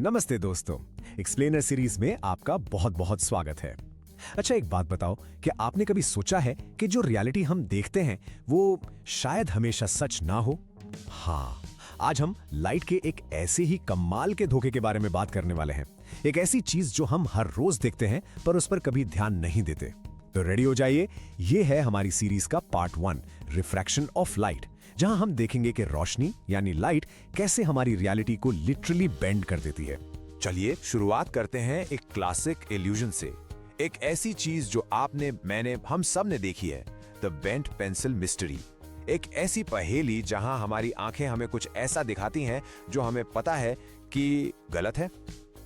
नमस्ते दोस्तों, explainer series में आपका बहुत बहुत स्वागत है। अच्छा, एक बात बताओ कि आपने कभी सोचा है कि जो रियलिटी हम देखते हैं वो शायद हमेशा सच ना हो? हाँ, आज हम लाइट के एक ऐसे ही कमाल के धोखे के बारे में बात करने वाले हैं। एक ऐसी चीज जो हम हर रोज देखते हैं पर उस पर कभी ध्यान नहीं देते। तो रेडी हो जाइए, ये है हमारी सीरीज का पार्ट 1, रिफ्रैक्शन ऑफ लाइट, जहां हम देखेंगे कि रोशनी यानी लाइट कैसे हमारी रियलिटी को लिटरली बेंड कर देती है। चलिए शुरुआत करते हैं एक क्लासिक इल्यूजन से। एक ऐसी चीज जो आपने, मैंने, हम सब ने देखी है, द बेंट पेंसिल मिस्ट्री। एक ऐसी पहेली जहां हमारी आंखें हमें कुछ ऐसा दिखाती हैं जो हमें पता है कि गलत है।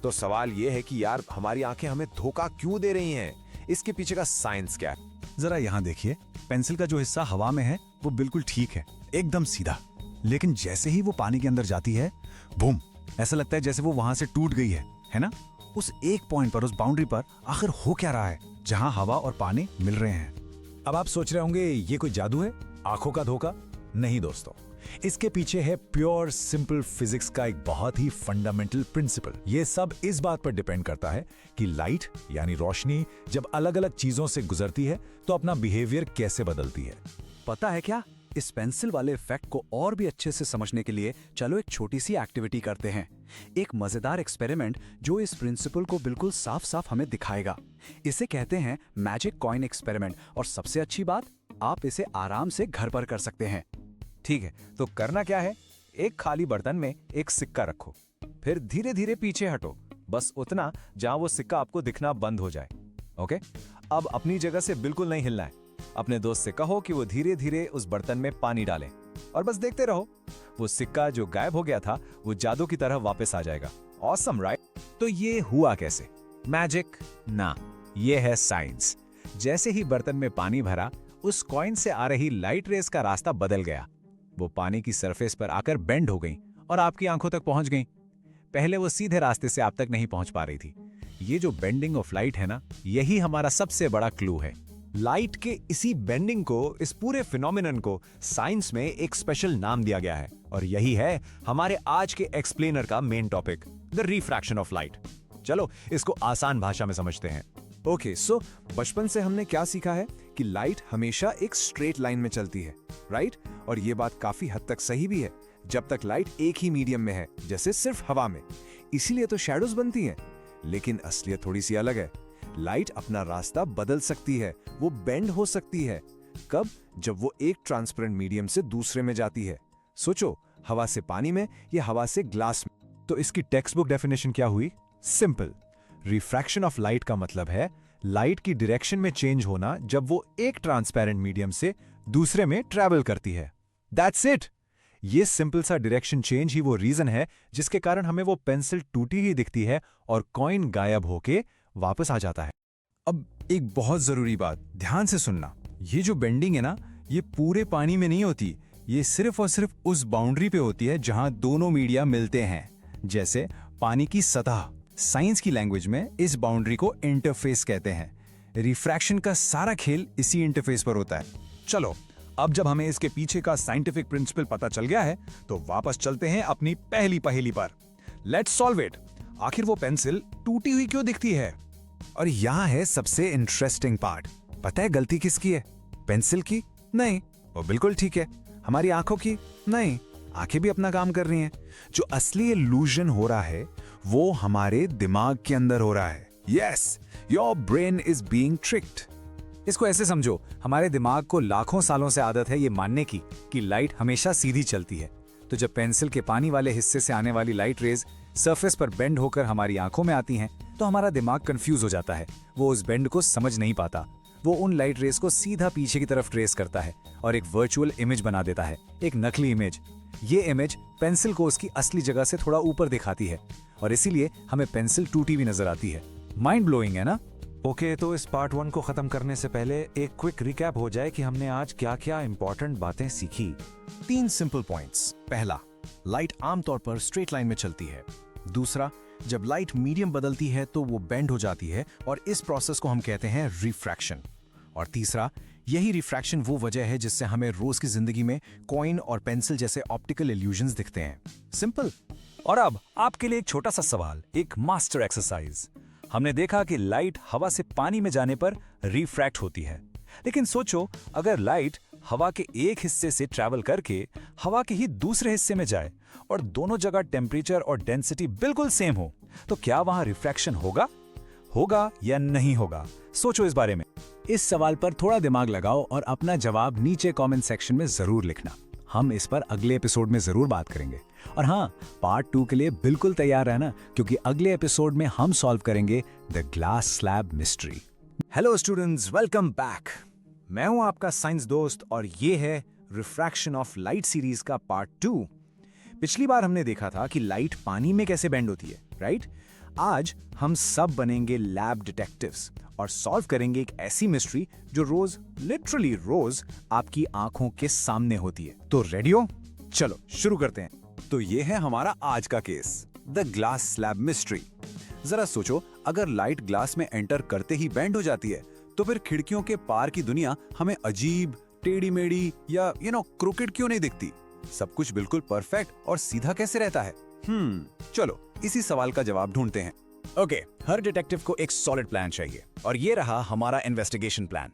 तो सवाल यह है कि यार, हमारी आंखें हमें धोखा क्यों दे रही हैं? इसके पीछे का साइंस क्या है? जरा यहाँ देखिए, पेंसिल का जो हिस्सा हवा में है वो बिल्कुल ठीक है, एकदम सीधा। लेकिन जैसे ही वो पानी के अंदर जाती है, बूम, ऐसा लगता है जैसे वो वहां से टूट गई है ना? उस एक पॉइंट पर, उस बाउंड्री पर आखिर हो क्या रहा है जहां हवा और पानी मिल रहे हैं? अब आप सोच रहे होंगे ये कोई जादू है, आंखों का धोखा? नहीं दोस्तों, इसके पीछे है प्योर सिंपल फिजिक्स का एक बहुत ही फंडामेंटल प्रिंसिपल। ये सब इस बात पर डिपेंड करता है कि लाइट यानी रोशनी जब अलग अलग चीजों से गुजरती है तो अपना बिहेवियर कैसे बदलती है। पता है क्या, इस पेंसिल वाले इफेक्ट को और भी अच्छे से समझने के लिए चलो एक छोटी सी एक्टिविटी करते हैं। एक मजेदार एक्सपेरिमेंट जो इस प्रिंसिपल को बिल्कुल साफ साफ हमें दिखाएगा। इसे कहते हैं मैजिक कॉइन एक्सपेरिमेंट, और सबसे अच्छी बात, आप इसे आराम से घर पर कर सकते हैं। ठीक है, तो करना क्या है, एक खाली बर्तन में एक सिक्का रखो, फिर धीरे धीरे पीछे हटो, बस उतना जहां वो सिक्का आपको दिखना बंद हो जाए। ओके, अब अपनी जगह से बिल्कुल नहीं हिलना है। अपने दोस्त से कहो कि वो धीरे धीरे उस बर्तन में पानी डाले और बस देखते रहो। वो सिक्का जो गायब हो गया था वो जादू की तरह वापस आ जाएगा। Awesome, right? तो ये हुआ कैसे? मैजिक ना, ये है साइंस। जैसे ही बर्तन में पानी भरा, उस कॉइन से आ रही लाइट रेस का रास्ता बदल गया। वो पानी की सरफेस पर आकर बेंड हो गई और आपकी आंखों तक पहुंच गई। पहले वो सीधे रास्ते से आप तक नहीं पहुंच पा रही थी। ये जो बेंडिंग ऑफ लाइट है ना, यही हमारा सबसे बड़ा क्लू है। लाइट के इसी बेंडिंग को, इस पूरे फिनोमिनन को साइंस में एक स्पेशल नाम दिया गया है, और यही है हमारे आज के एक्सप्लेनर का main topic, the refraction of light. चलो इसको आसान भाषा में समझते हैं। ओके, सो बचपन से हमने क्या सीखा है कि लाइट हमेशा एक स्ट्रेट लाइन में चलती है, राइट? और ये बात काफी हद तक सही भी है, जब तक लाइट एक ही मीडियम में है, जैसे सिर्फ हवा में। इसीलिए तो शैडोज बनती हैं। लेकिन असलियत थोड़ी सी अलग है। लाइट अपना रास्ता बदल सकती है, वो बेंड हो सकती है। कब? जब वो एक ट्रांसपेरेंट मीडियम से दूसरे में जाती है। सोचो, हवा से पानी में या हवा से ग्लास में। तो इसकी टेक्स्ट बुक डेफिनेशन क्या हुई? सिंपल, रिफ्रैक्शन ऑफ लाइट का मतलब है लाइट की डायरेक्शन में चेंज होना जब वो एक ट्रांसपेरेंट मीडियम से दूसरे में ट्रैवल करती है। That's it. ये सिंपल सा डायरेक्शन चेंज ही वो रीजन है जिसके कारण हमें वो पेंसिल टूटी ही दिखती है और कॉइन गायब होके वापस आ जाता है। अब एक बहुत जरूरी बात ध्यान से सुनना, ये जो बेंडिंग है ना, ये पूरे पानी में नहीं होती, ये सिर्फ और सिर्फ उस बाउंड्री पे होती है जहां दोनों मीडिया मिलते हैं, जैसे पानी की सतह। साइंस की लैंग्वेज में इस बाउंड्री को इंटरफेस कहते हैं। रिफ्रैक्शन का सारा खेल इसी इंटरफेस पर होता है। चलो, अब जब हमें इसके पीछे का साइंटिफिक प्रिंसिपल पता चल गया है, तो वापस चलते हैं अपनी पहली पहेली पर। Let's solve it. आखिर वो पेंसिल टूटी हुई क्यों दिखती है? और यहाँ है सबसे इंटरेस्टिंग पार्ट। पता है गलती किसकी है? पेंसिल की? नहीं, वो बिल्कुल ठीक है। हमारी आंखों की? नहीं, आंखें भी अपना काम कर रही हैं। जो असली इल्यूजन हो रहा है वो हमारे दिमाग के अंदर हो रहा है। Yes, your brain is being tricked. इसको ऐसे समझो, हमारे दिमाग को लाखों सालों से आदत है ये मानने की कि लाइट हमेशा सीधी चलती है। तो जब पेंसिल के पानी वाले हिस्से से आने वाली लाइट रेज सरफेस पर बेंड होकर हमारी आंखों में आती हैं, तो हमारा दिमाग कंफ्यूज हो जाता है। वो उस बेंड को समझ नहीं पाता। वो उन लाइट रेज को सीधा पीछे की तरफ ट्रेस करता है और एक वर्चुअल इमेज बना देता है, एक नकली इमेज। ये इमेज पेंसिल को उसकी असली जगह से थोड़ा ऊपर दिखाती है, और इसीलिए हमें पेंसिल टूटी हुई नजर आती है। माइंड ब्लोइंग है ना? ओके, तो इस पार्ट 1 को खत्म करने से पहले एक क्विक रिकैप हो जाए कि हमने आज क्या क्या इंपॉर्टेंट बातें सीखी। 3 सिंपल पॉइंट्स। पहला, लाइट आमतौर पर स्ट्रेट लाइन में चलती है। दूसरा, जब लाइट मीडियम बदलती है तो वो बेंड हो जाती है और इस प्रोसेस को हम कहते हैं रिफ्रैक्शन। और तीसरा, यही रिफ्रैक्शन वो वजह है जिससे हमें रोज की जिंदगी में कॉइन और पेंसिल जैसे ऑप्टिकल इल्यूजन्स दिखते हैं। सिंपल। और अब आपके लिए एक छोटा सा सवाल, एक मास्टर एक्सरसाइज। हमने देखा कि लाइट हवा से पानी में जाने पर रिफ्रैक्ट होती है, लेकिन सोचो अगर लाइट हवा के एक हिस्से से ट्रैवल करके हवा के ही दूसरे हिस्से में जाए और दोनों जगह टेम्परेचर और डेंसिटी बिल्कुल सेम हो, तो क्या वहां रिफ्रैक्शन होगा या नहीं होगा? सोचो इस बारे में। इस सवाल पर थोड़ा दिमाग लगाओ और अपना जवाब नीचे कमेंट सेक्शन में जरूर लिखना। हम इस पर अगले एपिसोड में जरूर बात करेंगे। और हाँ, पार्ट 2 के लिए बिल्कुल तैयार रहना, क्योंकि अगले एपिसोड में हम सॉल्व करेंगे the glass slab mystery. Hello students, welcome back. मैं हूं आपका साइंस दोस्त और ये है रिफ्रैक्शन ऑफ लाइट सीरीज का पार्ट 2। पिछली बार हमने देखा था कि लाइट पानी में कैसे बेंड होती है, राइट? आज हम सब बनेंगे लैब डिटेक्टिव्स और सॉल्व करेंगे एक ऐसी मिस्ट्री जो रोज, लिटरली रोज, आपकी आंखों के सामने होती है। तो रेडी हो? चलो शुरू करते हैं। तो ये है हमारा आज का case, the glass slab mystery. जरा सोचो, अगर लाइट ग्लास में एंटर करते ही बेंड हो जाती है, तो फिर खिड़कियों के पार की दुनिया हमें अजीब, टेढ़ी मेढ़ी या क्रोकेड क्यों नहीं दिखती? सब कुछ बिल्कुल परफेक्ट और सीधा कैसे रहता है? चलो इसी सवाल का जवाब ढूंढते हैं। ओके, हर डिटेक्टिव को एक सॉलिड प्लान चाहिए और ये रहा हमारा इन्वेस्टिगेशन प्लान।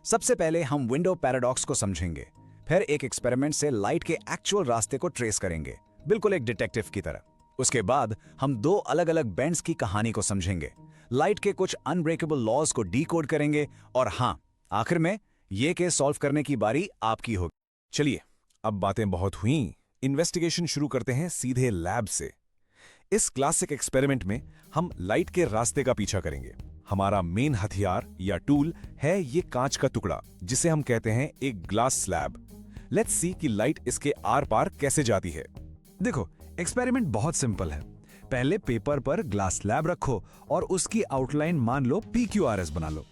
सबसे पहले हम विंडो पैराडॉक्स को समझेंगे, फिर एक एक्सपेरिमेंट से लाइट के एक्चुअल रास्ते को ट्रेस करेंगे, बिल्कुल एक डिटेक्टिव की तरह। उसके बाद हम 2 अलग-अलग बेंड्स की कहानी को समझेंगे, लाइट के कुछ अनब्रेकेबल लॉज को डीकोड करेंगे और हाँ, आखिर में ये केस सॉल्व करने की बारी आपकी होगी। चलिए, अब बातें बहुत हुई, इन्वेस्टिगेशन शुरू करते हैं सीधे लैब से। इस क्लासिक एक्सपेरिमेंट में हम लाइट के रास्ते का पीछा करेंगे। हमारा मेन हथियार या टूल है ये कांच का टुकड़ा, जिसे हम कहते हैं एक ग्लास स्लैब। लेट्स सी कि लाइट इसके आर पार कैसे जाती है। देखो, एक्सपेरिमेंट बहुत सिंपल है। पहले पेपर पर ग्लास स्लैब रखो और उसकी आउटलाइन मान लो PQRS बना लो।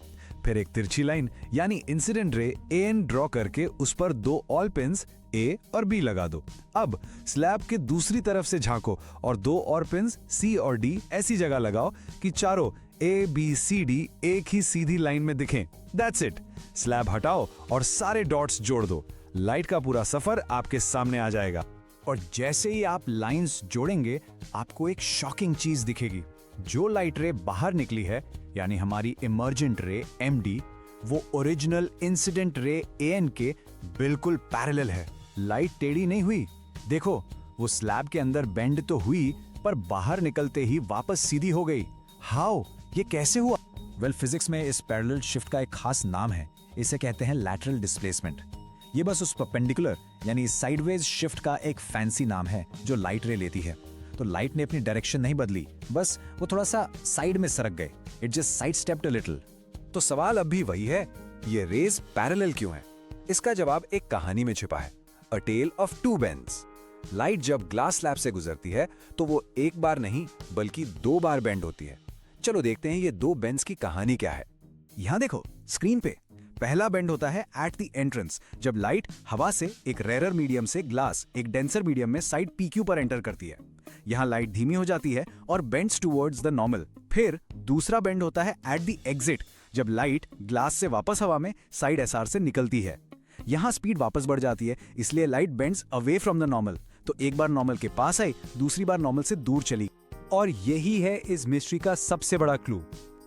फिर एक तिरछी लाइन यानी इंसिडेंट रे AN ड्रॉ करके उस पर 2 ऑल पिन्स A और B लगा दो। अब स्लैब के दूसरी तरफ से झांको और 2 और पिन्स C और D ऐसी जगह लगाओ कि चारों A, B, C, D एक ही सीधी लाइन में दिखें। That's it। स्लैब हटाओ और सारे डॉट्स जोड़ दो। लाइट का पूरा सफर आपके सामने आ जाएगा। और जैसे ही आप लाइंस जोड़ेंगे, आपको एक शॉकिंग चीज दिखेगी। जो लाइट रे बाहर निकली है, यानी हमारी इमर्जेंट रे MD, वो ओरिजिनल इंसिडेंट रे AN के बिल्कुल पैरेलल है। लाइट टेढ़ी नहीं हुई। देखो, वो स्लैब के अंदर बेंड तो हुई, पर बाहर निकलते ही वापस सीधी हो गई। हाउ? ये कैसे हुआ? वेल, फिजिक्स में इस पैरेलल शिफ्ट का एक खास नाम है। इसे कहते हैं लैटरल डिस्प्लेसमेंट। ये बस उस परपेंडिकुलर यानी साइडवेज शिफ्ट का एक फैंसी नाम है जो लाइट रे लेती है। तो लाइट ने अपनी डायरेक्शन नहीं बदली, बस वो थोड़ा सा साइड में सरक गए। It just side stepped a little. तो सवाल अब भी वही है, ये रेज पैरेलल क्यों है? इसका जवाब एक कहानी में छिपा है, अ टेल ऑफ 2 बेंड्स। लाइट जब ग्लास स्लैब से गुजरती है तो वो एक बार नहीं बल्कि 2 बार बेंड होती है। चलो देखते हैं ये 2 बेंड्स की कहानी क्या है। यहां देखो स्क्रीन पे, पहला बेंड होता है एट द एंट्रेंस, जब लाइट हवा से एक रेयर मीडियम से ग्लास एक डेंसर मीडियम में साइड PQ पर एंटर करती है। यहां लाइट धीमी हो जाती है और बेंड्स टुवर्ड्स द नॉर्मल। फिर दूसरा बेंड होता है एट द एग्जिट, जब लाइट ग्लास से वापस हवा में साइड SR से निकलती है। यहां स्पीड वापस बढ़ जाती है, इसलिए light bends away from the normal. तो एक बार नॉर्मल के पास आई, दूसरी बार नॉर्मल से दूर चली। और यही है इस मिस्ट्री का सबसे बड़ा क्लू,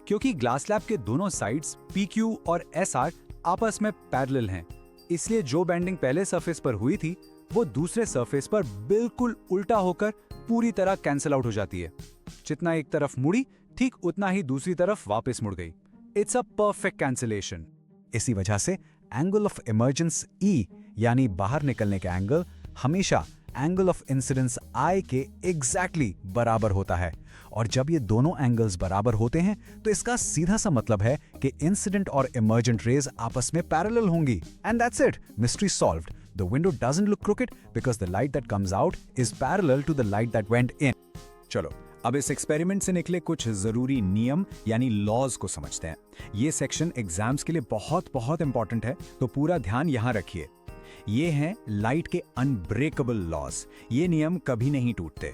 क्योंकि ग्लास स्लैब के दोनों साइड्स PQ और SR आपस में पैरेलल हैं। इसलिए जो बेंडिंग पहले सरफेस पर हुई थी, वो दूसरे सरफेस पर बिल्कुल उल्टा होकर पूरी तरह कैंसिल आउट हो जाती है। जितना एक तरफ मुड़ी, ठीक उतना ही दूसरी तरफ वापस मुड़ गई। It's a perfect cancellation. इसी वजह से एंगल ऑफ इमर्जेंस E यानी बाहर निकलने का एंगल हमेशा एंगल ऑफ इंसिडेंस I के एग्जैक्टली बराबर होता है। और जब ये दोनों एंगल्स बराबर होते हैं तो इसका सीधा सा मतलब है कि इंसिडेंट और इमर्जेंट रेज आपस में पैरेलल होंगी। And that's it, mystery solved. The window doesn't look crooked because the light that comes out is parallel to the light that went in. चलो, अब इस एक्सपेरिमेंट से निकले कुछ जरूरी नियम यानी लॉज को समझते हैं। ये सेक्शन एग्जाम्स के लिए बहुत बहुत इंपॉर्टेंट है, तो पूरा ध्यान यहां रखिए। ये हैं लाइट के अनब्रेकेबल लॉज। ये नियम कभी नहीं टूटते।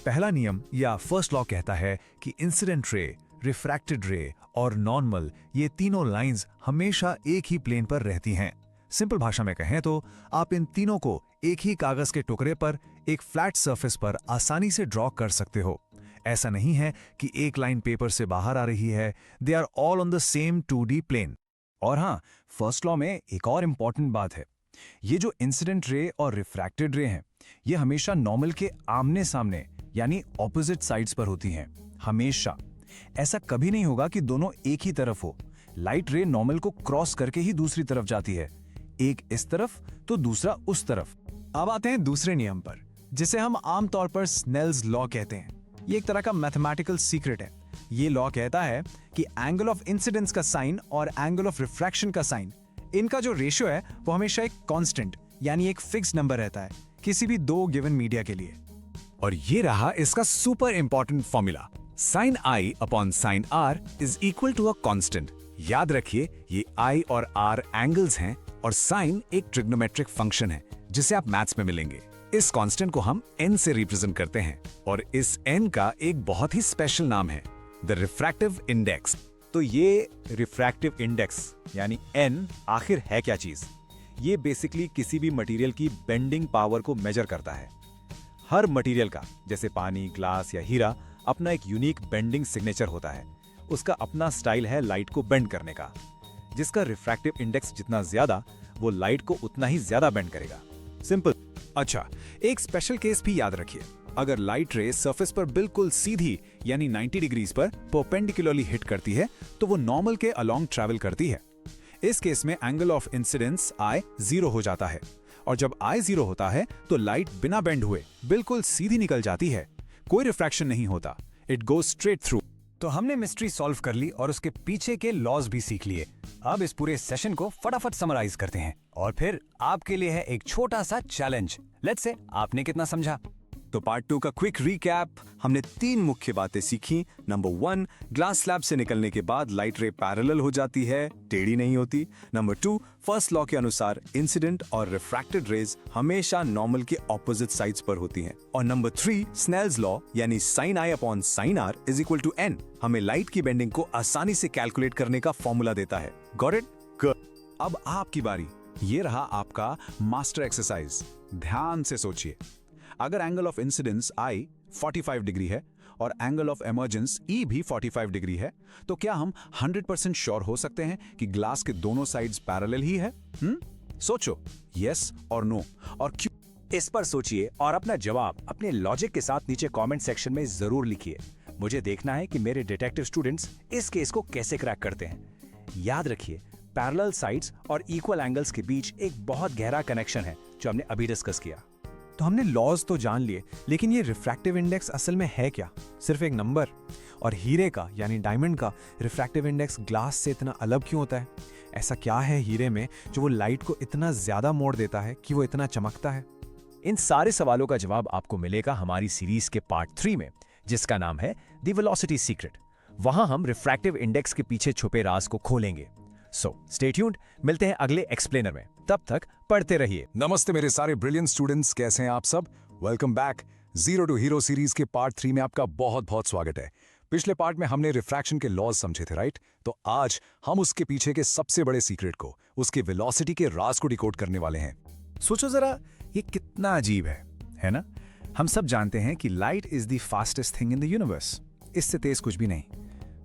पहला नियम या फर्स्ट लॉ कहता है कि इंसिडेंट रे रिफ्रैक्टेड रे और नॉर्मल, ये तीनों लाइंस हमेशा एक ही प्लेन पर रहती हैं। सिंपल भाषा में कहें तो आप इन तीनों को एक ही कागज के टुकड़े पर एक फ्लैट सरफेस पर आसानी से ड्रॉ कर सकते हो। ऐसा नहीं है कि एक लाइन पेपर से बाहर आ रही है, they are all on the same 2D plane. और हाँ, फर्स्ट लॉ में एक और इंपॉर्टेंट बात है, ये जो इंसिडेंट रे और रिफ्रैक्टेड रे हैं, ये हमेशा नॉर्मल के आमने सामने यानी ऑपोजिट साइड्स पर होती हैं। हमेशा ऐसा कभी नहीं होगा कि दोनों एक ही तरफ हो। लाइट रे नॉर्मल को क्रॉस करके ही दूसरी तरफ जाती है, एक इस तरफ तो दूसरा उस तरफ। अब आते हैं दूसरे नियम पर, जिसे हम आमतौर पर स्नेल्स लॉ कहते हैं। ये एक तरह का मैथमेटिकल सीक्रेट है। ये लॉ कहता है कि एंगल ऑफ इंसिडेंस का साइन और एंगल ऑफ रिफ्रैक्शन का साइन, इनका जो रेशियो है वो हमेशा एक कांस्टेंट यानी एक फिक्स नंबर रहता है किसी भी दो गिवन मीडिया के लिए। और ये रहा इसका super important formula, sin i upon sin r is equal to a constant. याद रखिए, ये i और r एंगल्स हैं और sin एक ट्रिग्नोमेट्रिक फंक्शन है जिसे आप मैथ्स में मिलेंगे। इस कांस्टेंट को हम n से रिप्रेजेंट करते हैं और इस n का एक बहुत ही स्पेशल नाम है, द रिफ्रैक्टिव इंडेक्स। तो ये रिफ्रैक्टिव इंडेक्स यानी n आखिर है क्या चीज? ये बेसिकली किसी भी मटेरियल की बेंडिंग पावर को मेजर करता है। हर मटेरियल का, जैसे पानी, ग्लास या हीरा, अपना एक यूनिक बेंडिंग सिग्नेचर होता है। उसका अपना स्टाइल है लाइट को बेंड करने का। जिसका रिफ्रैक्टिव इंडेक्स जितना ज्यादा, वो लाइट को उतना ही ज्यादा बेंड करेगा। सिंपल। अच्छा, एक स्पेशल केस भी याद रखिए। अगर लाइट रे सरफेस पर बिल्कुल सीधी यानी 90 डिग्रीज पर परपेंडिकुलरली हिट करती है तो वो नॉर्मल के अलोंग ट्रैवल करती है। इस केस में एंगल ऑफ इंसिडेंस I 0 हो जाता है और जब I 0 होता है तो लाइट बिना बेंड हुए बिल्कुल सीधी निकल जाती है। कोई रिफ्रैक्शन नहीं होता, इट गोज स्ट्रेट थ्रू। तो हमने मिस्ट्री सॉल्व कर ली और उसके पीछे के लॉज भी सीख लिए। अब इस पूरे सेशन को फटाफट समराइज करते हैं और फिर आपके लिए है एक छोटा सा चैलेंज। लेट्स से आपने कितना समझा। तो पार्ट 2 का क्विक रिकैप, हमने 3 मुख्य बातें सीखी। नंबर 1, ग्लास स्लैब से निकलने के बाद लाइट रे पैरेलल हो जाती है, टेढ़ी नहीं होती। नंबर 2, फर्स्ट लॉ के अनुसार इंसिडेंट और रिफ्रैक्टेड रेज हमेशा नॉर्मल के ऑपोजिट साइड्स पर होती हैं। और नंबर 3, स्नेल्स लॉ यानी sin i upon sin r is equal to n हमें लाइट की बेंडिंग को आसानी से कैलकुलेट करने का फॉर्मूला देता है। Got it? अब आपकी बारी। ये रहा आपका मास्टर एक्सरसाइज। ध्यान से सोचिए, अगर angle of incidence I 45 degree है और एंगल ऑफ इमर्जेंस E भी 45 डिग्री है, तो क्या हम 100% श्योर हो सकते हैं कि ग्लास के दोनों साइड्स पैरेलल ही है? सोचो, यस और नो, और क्यों? इस पर सोचिए और अपना जवाब अपने लॉजिक के साथ नीचे कमेंट सेक्शन में जरूर लिखिए। मुझे देखना है कि मेरे डिटेक्टिव स्टूडेंट्स इस केस को कैसे क्रैक करते हैं। याद रखिए, पैरेलल साइड्स और इक्वल एंगल्स के बीच एक बहुत गहरा कनेक्शन है जो हमने अभी डिस्कस किया। तो हमने लॉज तो जान लिए, लेकिन ये रिफ्रैक्टिव इंडेक्स असल में है क्या? सिर्फ एक नंबर? और हीरे का यानी डायमंड का रिफ्रैक्टिव इंडेक्स ग्लास से इतना अलग क्यों होता है? ऐसा क्या है हीरे में जो वो लाइट को इतना ज्यादा मोड़ देता है कि वो इतना चमकता है? इन सारे सवालों का जवाब आपको मिलेगा हमारी सीरीज के पार्ट 3 में, जिसका नाम है द वेलोसिटी सीक्रेट। वहां हम रिफ्रैक्टिव इंडेक्स के पीछे छुपे राज को खोलेंगे। सो स्टे ट्यून्ड, मिलते हैं अगले एक्सप्लेनर में। तब तक पढ़ते रहिए। नमस्ते मेरे सारे ब्रिलियंट स्टूडेंट्स, कैसे हैं आप सब? Welcome back. Zero to hero series के पार्ट 3 में आपका बहुत बहुत स्वागत है। पिछले पार्ट में हमने रिफ्रैक्शन के लॉज समझे थे, राइट? तो आज हम उसके पीछे के सबसे बड़े सीक्रेट को, उसके वेलोसिटी के राज को डिकोड करने वाले हैं। सोचो जरा, ये कितना अजीब है ना? हम सब जानते हैं कि light is the fastest thing in the universe. इससे तेज कुछ भी नहीं।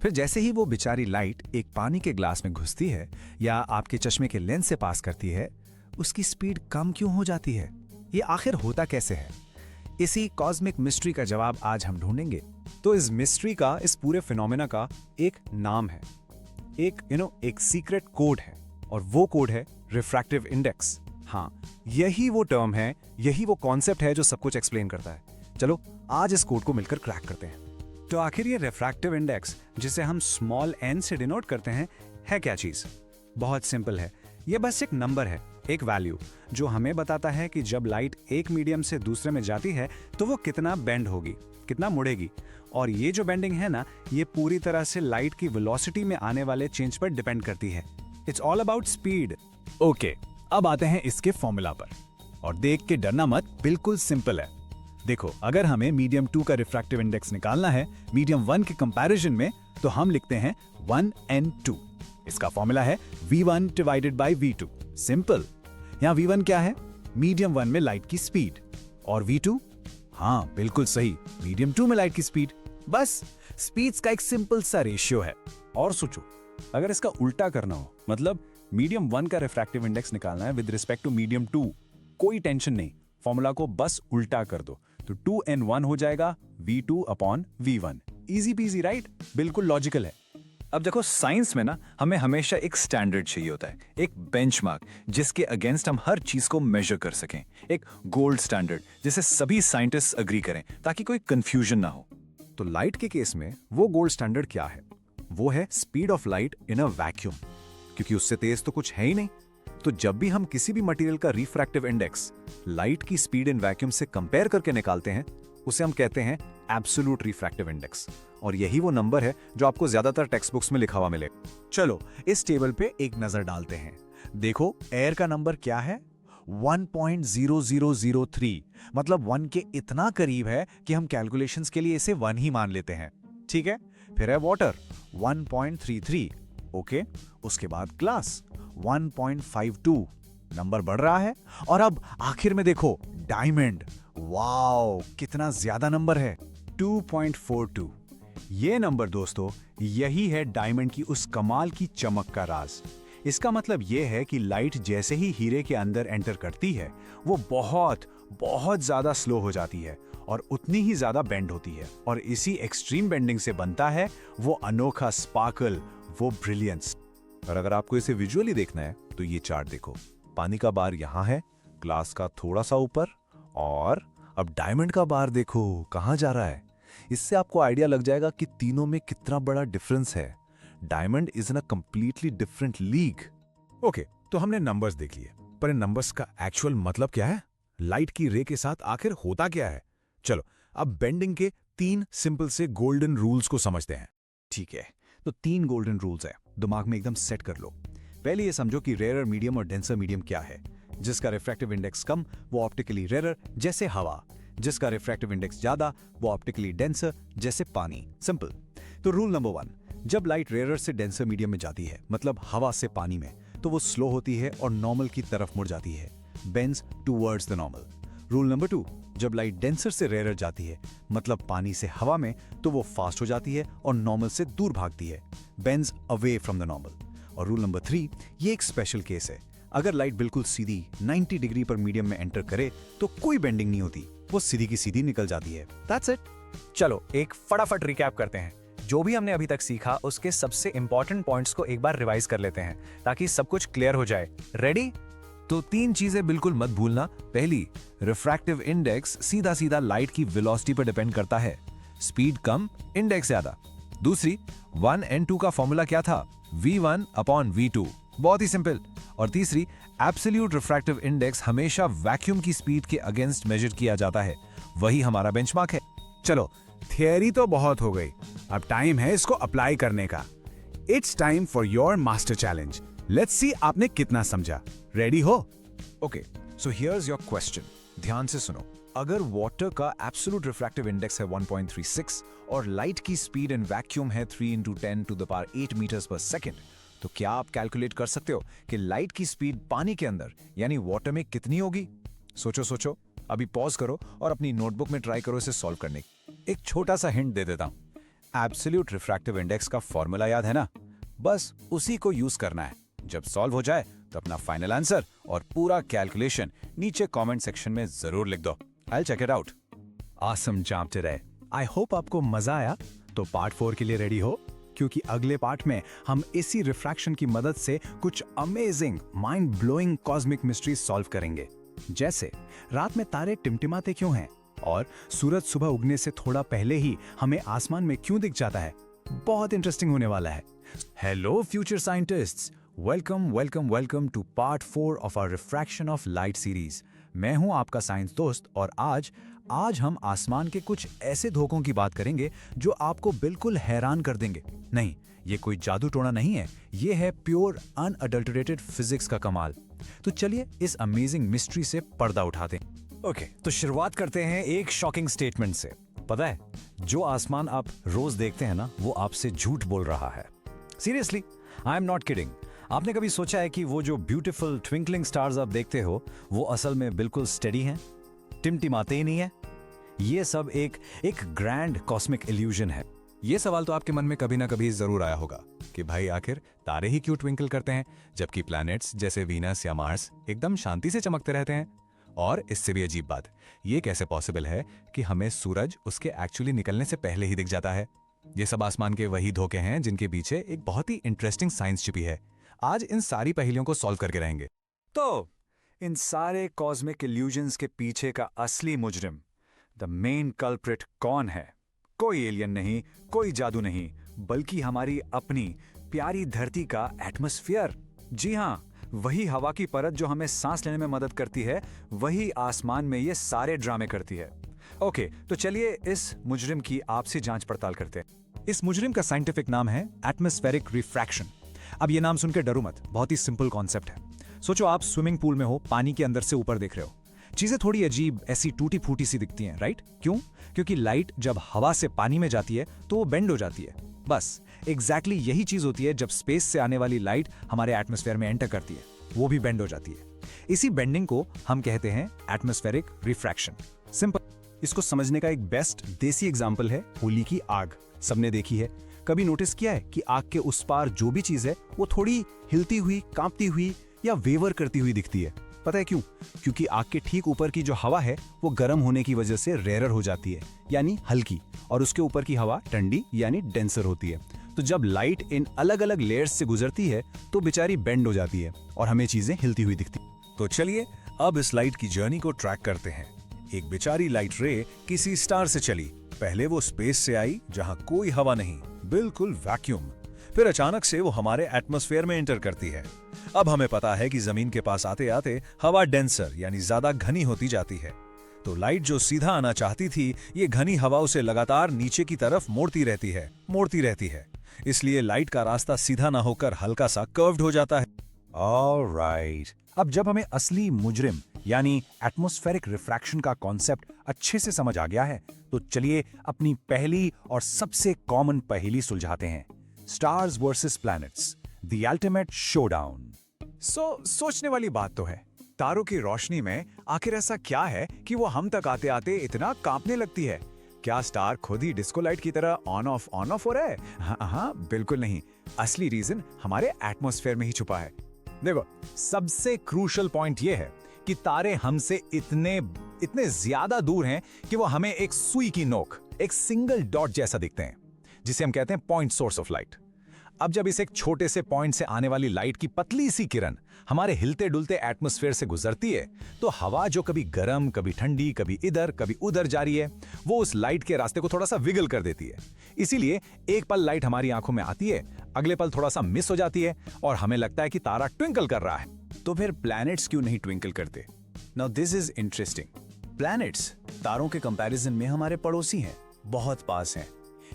फिर जैसे ही वो बेचारी लाइट एक पानी के ग्लास में घुसती है या आपके चश्मे के लेंस से पास करती है, उसकी स्पीड कम क्यों हो जाती है? ये आखिर होता कैसे है? इसी कॉस्मिक मिस्ट्री का जवाब आज हम ढूंढेंगे। तो इस मिस्ट्री का, इस पूरे फिनोमेना का एक नाम है, एक सीक्रेट कोड है, और वो कोड है रिफ्रैक्टिव इंडेक्स। हाँ, यही वो टर्म है, यही वो कॉन्सेप्ट है जो सब कुछ एक्सप्लेन करता है। चलो आज इस कोड को मिलकर क्रैक करते हैं। तो आखिर ये रिफ्रैक्टिव इंडेक्स, जिसे हम स्मॉल n से डिनोट करते हैं, है क्या चीज? बहुत सिंपल है। ये बस एक नंबर है, एक वैल्यू, जो हमें बताता है कि जब लाइट एक मीडियम से दूसरे में जाती है तो वो कितना बेंड होगी, कितना मुड़ेगी। और ये जो बेंडिंग है ना, ये पूरी तरह से लाइट की वेलोसिटी में आने वाले चेंज पर डिपेंड करती है। It's all about speed. Okay, अब आते हैं इसके फॉर्मूला पर। और देख के डरना मत, बिल्कुल सिंपल है। देखो, अगर हमें मीडियम 2 का रिफ्रैक्टिव इंडेक्स निकालना है मीडियम 1 के कंपैरिजन में, तो हम लिखते हैं 1n2। इसका फॉर्मूला है v1 divided by v2। Simple. यहाँ v1 क्या है? मीडियम 1 में लाइट की स्पीड। और v2? हाँ बिल्कुल सही, मीडियम 2 में लाइट की स्पीड। बस स्पीड्स का एक सिंपल सा रेशियो है। और सोचो, अगर इसका उल्टा करना हो, मतलब मीडियम 1 का रिफ्रैक्टिव इंडेक्स निकालना है विद रिस्पेक्ट टू मीडियम 2, कोई टेंशन नहीं, फॉर्मूला को बस उल्टा कर दो तो 2n1 हो जाएगा v2 upon v1। Easy PG, right? बिल्कुल लॉजिकल है। अब देखो, साइंस में ना हमें हमेशा एक स्टैंडर्ड चाहिए होता है, एक बेंचमार्क जिसके अगेंस्ट हम हर चीज को मेजर कर सकें, एक गोल्ड स्टैंडर्ड जिसे सभी साइंटिस्ट अग्री करें ताकि कोई कंफ्यूजन ना हो। तो लाइट के केस में वो गोल्ड स्टैंडर्ड क्या है? वो है speed of light in a vacuum, क्योंकि उससे तेज तो कुछ है ही नहीं। तो जब भी हम किसी भी मटेरियल का रिफ्रैक्टिव इंडेक्स लाइट की स्पीड इन वैक्यूम से कंपेयर करके निकालते हैं, उसे हम कहते हैं एब्सोल्यूट रिफ्रैक्टिव इंडेक्स। और यही वो नंबर है जो आपको ज्यादातर टेक्स्ट बुक्स में लिखा हुआ मिले। चलो इस टेबल पे एक नजर डालते हैं। देखो एयर का नंबर क्या है? 1.0003, मतलब 1 के इतना करीब है कि हम कैलकुलेशंस के लिए इसे 1 ही मान लेते हैं। ठीक है। फिर है वाटर 1.33, ओके। उसके बाद ग्लास 1.52, नंबर बढ़ रहा है। और अब आखिर में देखो डायमंड, वाओ कितना ज्यादा नंबर है, 2.42। ये नंबर दोस्तों, यही है डायमंड की उस कमाल की चमक का राज। इसका मतलब यह है कि लाइट जैसे ही हीरे के अंदर एंटर करती है, वो बहुत बहुत ज्यादा स्लो हो जाती है और उतनी ही ज्यादा बेंड होती है। और इसी एक्सट्रीम बेंडिंग से बनता है वो अनोखा स्पार्कल, वो ब्रिलियंस। और अगर आपको इसे विजुअली देखना है तो ये चार्ट देखो। पानी का बार यहाँ है, ग्लास का थोड़ा सा ऊपर, और अब डायमंड का बार देखो कहाँ जा रहा है। इससे आपको आइडिया लग जाएगा कि तीनों में कितना बड़ा डिफरेंस है। Diamond is in a completely different league. Okay, तो हमने नंबर्स देख लिए, पर इन नंबर्स का एक्चुअल मतलब क्या है? लाइट की रे के साथ आखिर होता क्या है? चलो अब बेंडिंग के 3 सिंपल से गोल्डन रूल्स को समझते हैं। ठीक है, तो 3 गोल्डन रूल्स है, दिमाग में एकदम सेट कर लो। पहले ये समझो कि रेयर मीडियम और डेंसर मीडियम क्या है। जिसका रिफ्रैक्टिव इंडेक्स कम वो ऑप्टिकली रेयर जैसे हवा, जिसका रिफ्रैक्टिव इंडेक्स ज्यादा वो ऑप्टिकली डेंसर जैसे पानी। सिंपल। तो रूल नंबर 1, जब लाइट रेयर से डेंसर मीडियम में जाती है, मतलब हवा से पानी में, तो वो स्लो होती है और नॉर्मल की तरफ मुड़ जाती है, bends towards the normal. Rule number 2, जब लाइट डेंसर से रेयर जाती है, मतलब पानी से हवा में, तो वो फास्ट हो जाती है और नॉर्मल से दूर भागती है, bends away from the normal. और रूल नंबर 3, ये एक स्पेशल केस है। अगर लाइट बिल्कुल सीधी 90 डिग्री पर मीडियम में एंटर करे तो कोई बेंडिंग नहीं होती, वो सीधी की सीधी निकल जाती है। That's it. चलो एक फटाफट रिकैप करते हैं। जो भी हमने अभी तक सीखा उसके सबसे इंपॉर्टेंट पॉइंट्स को एक बार रिवाइज कर लेते हैं ताकि सब कुछ क्लियर हो जाए। रेडी? तो 3 चीजें बिल्कुल मत भूलना। पहली, रिफ्रैक्टिव इंडेक्स सीधा सीधा लाइट की वेलोसिटी पर डिपेंड करता है, स्पीड कम इंडेक्स ज्यादा। दूसरी, 1n2 का फॉर्मूला क्या था? v1 अपॉन v2, बहुत ही सिंपल। और तीसरी, एब्सोल्यूट रिफ्रैक्टिव इंडेक्स हमेशा वैक्यूम की स्पीड के अगेंस्ट मेजर किया जाता है, वही हमारा बेंचमार्क है। चलो थियरी तो बहुत हो गई, अब टाइम है इसको अप्लाई करने का। It's time for your master challenge. Let's see आपने कितना समझा। रेडी हो? Okay, so here's your question. ध्यान से सुनो। अगर वाटर का एब्सोल्यूट रिफ्रैक्टिव इंडेक्स है 1.36 और लाइट की स्पीड इन वैक्यूम है 3 × 10⁸ मीटर्स पर सेकेंड, तो क्या आप कैलकुलेट कर सकते हो कि लाइट की स्पीड पानी के अंदर यानी वाटर में कितनी होगी? सोचो सोचो, अभी पॉज करो और अपनी नोटबुक में ट्राई करो इसे सॉल्व करने की। एक छोटा सा हिंट दे देता हूं। एब्सोल्यूट रिफ्रैक्टिव इंडेक्स का फॉर्मूला याद है ना? बस उसी को यूज करना है। जब सॉल्व हो जाए तो अपना फाइनल आंसर और पूरा कैलकुलेशन नीचे कमेंट सेक्शन में जरूर लिख दो। I will check it out. Awesome job today. I hope आपको मजा आया। तो पार्ट 4 के लिए रेडी हो, क्योंकि अगले पार्ट में हम इसी रिफ्रैक्शन की मदद से कुछ amazing mind blowing cosmic mystery solve करेंगे। जैसे रात में तारे टिमटिमाते क्यों हैं और सूरज सुबह उगने से थोड़ा पहले ही हमें आसमान में क्यों दिख जाता है। बहुत इंटरेस्टिंग होने वाला है। Hello future scientists, welcome welcome welcome to part 4 of our refraction of light series. मैं हूं आपका साइंस दोस्त और आज हम आसमान के कुछ ऐसे धोखों की बात करेंगे जो आपको बिल्कुल हैरान कर देंगे। नहीं, ये कोई जादू टोना नहीं है, ये है प्योर अनअडल्टरेटेड फिजिक्स का कमाल। तो चलिए इस अमेजिंग मिस्ट्री से पर्दा उठाते हैं। ओके, तो शुरुआत करते हैं एक शॉकिंग स्टेटमेंट से। पता है, जो आसमान आप रोज देखते हैं ना, वो आपसे झूठ बोल रहा है। Seriously, I am not kidding. आपने कभी सोचा है कि वो जो ब्यूटीफुल ट्विंकलिंग स्टार्स आप देखते हो, वो असल में बिल्कुल स्टेडी हैं, टिमटिमाते ही नहीं है? ये सब एक ग्रैंड कॉस्मिक इल्यूजन है। ये सवाल तो आपके मन में कभी ना कभी जरूर आया होगा कि भाई आखिर तारे ही क्यों ट्विंकल करते हैं जबकि प्लैनेट्स जैसे वीनस या मार्स एकदम शांति से चमकते रहते हैं। और इससे भी अजीब बात, ये कैसे पॉसिबल है कि हमें सूरज उसके एक्चुअली निकलने से पहले ही दिख जाता है। ये सब आसमान के वही धोखे हैं जिनके पीछे एक बहुत ही इंटरेस्टिंग साइंस छिपी है। आज इन सारी पहेलियों को सॉल्व करके रहेंगे। तो इन सारे कॉस्मिक इल्यूजन्स के पीछे का असली मुजरिम, द मेन कल्प्रिट कौन है? कोई एलियन नहीं, कोई जादू नहीं, बल्कि हमारी अपनी प्यारी धरती का एटमॉस्फेयर। जी हाँ, वही हवा की परत जो हमें सांस लेने में मदद करती है, वही आसमान में ये सारे ड्रामे करती है। ओके, तो चलिए इस मुजरिम की आपसी जांच पड़ताल करते हैं। इस मुजरिम का साइंटिफिक नाम है एटमॉस्फेरिक रिफ्रैक्शन। अब ये नाम सुनकर डरो मत, बहुत ही सिंपल कॉन्सेप्ट है। सोचो आप स्विमिंग पूल में हो, पानी के अंदर से ऊपर देख रहे हो। चीजें थोड़ी अजीब, ऐसी टूटी फूटी सी दिखती हैं, राइट? क्यों? क्योंकि लाइट जब हवा से पानी में जाती है तो वो बेंड हो जाती है। बस एग्जैक्टली यही चीज होती है जब स्पेस से आने वाली लाइट हमारे एटमॉस्फेयर में एंटर करती है, वो भी बेंड हो जाती है। इसी बेंडिंग को हम कहते हैं एटमॉस्फेरिक रिफ्रैक्शन। सिंपल। इसको समझने का एक बेस्ट देसी एग्जाम्पल है होली की आग। सबने देखी है। कभी नोटिस किया है कि आग के उस पार जो भी चीज है वो थोड़ी हिलती हुई, कांपती हुई या वेवर करती हुई दिखती है? पता है क्यों? क्योंकि आग के ठीक ऊपर की जो हवा है वो गर्म होने की वजह से रेयर हो जाती है, यानी हल्की, और उसके ऊपर की हवा ठंडी यानी डेंसर होती है। तो जब लाइट इन अलग अलग लेयर्स से गुजरती है तो बेचारी बेंड हो जाती है और हमें चीजें हिलती हुई दिखती। तो चलिए अब इस लाइट की जर्नी को ट्रैक करते हैं। एक बेचारी लाइट रे किसी स्टार से चली। पहले वो स्पेस से आई जहां कोई हवा नहीं, बिल्कुल वैक्यूम। फिर अचानक से वो हमारे एटमॉस्फेयर में एंटर करती है। अब हमें पता है कि जमीन के पास आते आते हवा डेंसर यानी ज्यादा घनी होती जाती है। तो लाइट जो सीधा आना चाहती थी, ये घनी हवा उसे लगातार नीचे की तरफ मोड़ती रहती है। इसलिए लाइट का रास्ता सीधा ना होकर हल्का सा कर्व्ड हो जाता है। ऑलराइट, अब जब हमें असली मुजरिम यानी एटमॉस्फेरिक रिफ्रैक्शन का कॉन्सेप्ट अच्छे से समझ आ गया है, तो चलिए अपनी पहली और सबसे कॉमन पहेली सुलझाते हैं। Stars versus planets, the ultimate showdown. सोचने वाली बात तो है, तारों की रोशनी में आखिर ऐसा क्या है कि वो हम तक आते आते इतना कांपने लगती है? क्या स्टार खुद ही डिस्को लाइट की तरह ऑन ऑफ हो रहा है? हाँ, बिल्कुल नहीं। असली रीजन हमारे एटमॉस्फेयर में ही छुपा है। देखो, सबसे क्रूशियल पॉइंट ये है कि तारे हमसे इतने ज्यादा दूर हैं कि वो हमें एक सुई की नोक, एक सिंगल डॉट जैसा दिखते हैं, जिसे हम कहते हैं पॉइंट सोर्स ऑफ लाइट। अब जब इस एक छोटे से पॉइंट से आने वाली लाइट की पतली सी किरण हमारे हिलते डुलते एटमॉस्फेयर से गुजरती है, तो हवा जो कभी गर्म, कभी ठंडी, कभी इधर कभी उधर जा रही है, वो उस लाइट के रास्ते को थोड़ा सा विगल कर देती है। इसीलिए एक पल लाइट हमारी आंखों में आती है, अगले पल थोड़ा सा मिस हो जाती है और हमें लगता है कि तारा ट्विंकल कर रहा है। तो फिर प्लैनेट्स क्यों नहीं ट्विंकल करते? Now this is interesting. Planets तारों के कंपैरिजन में हमारे पड़ोसी हैं, बहुत पास हैं।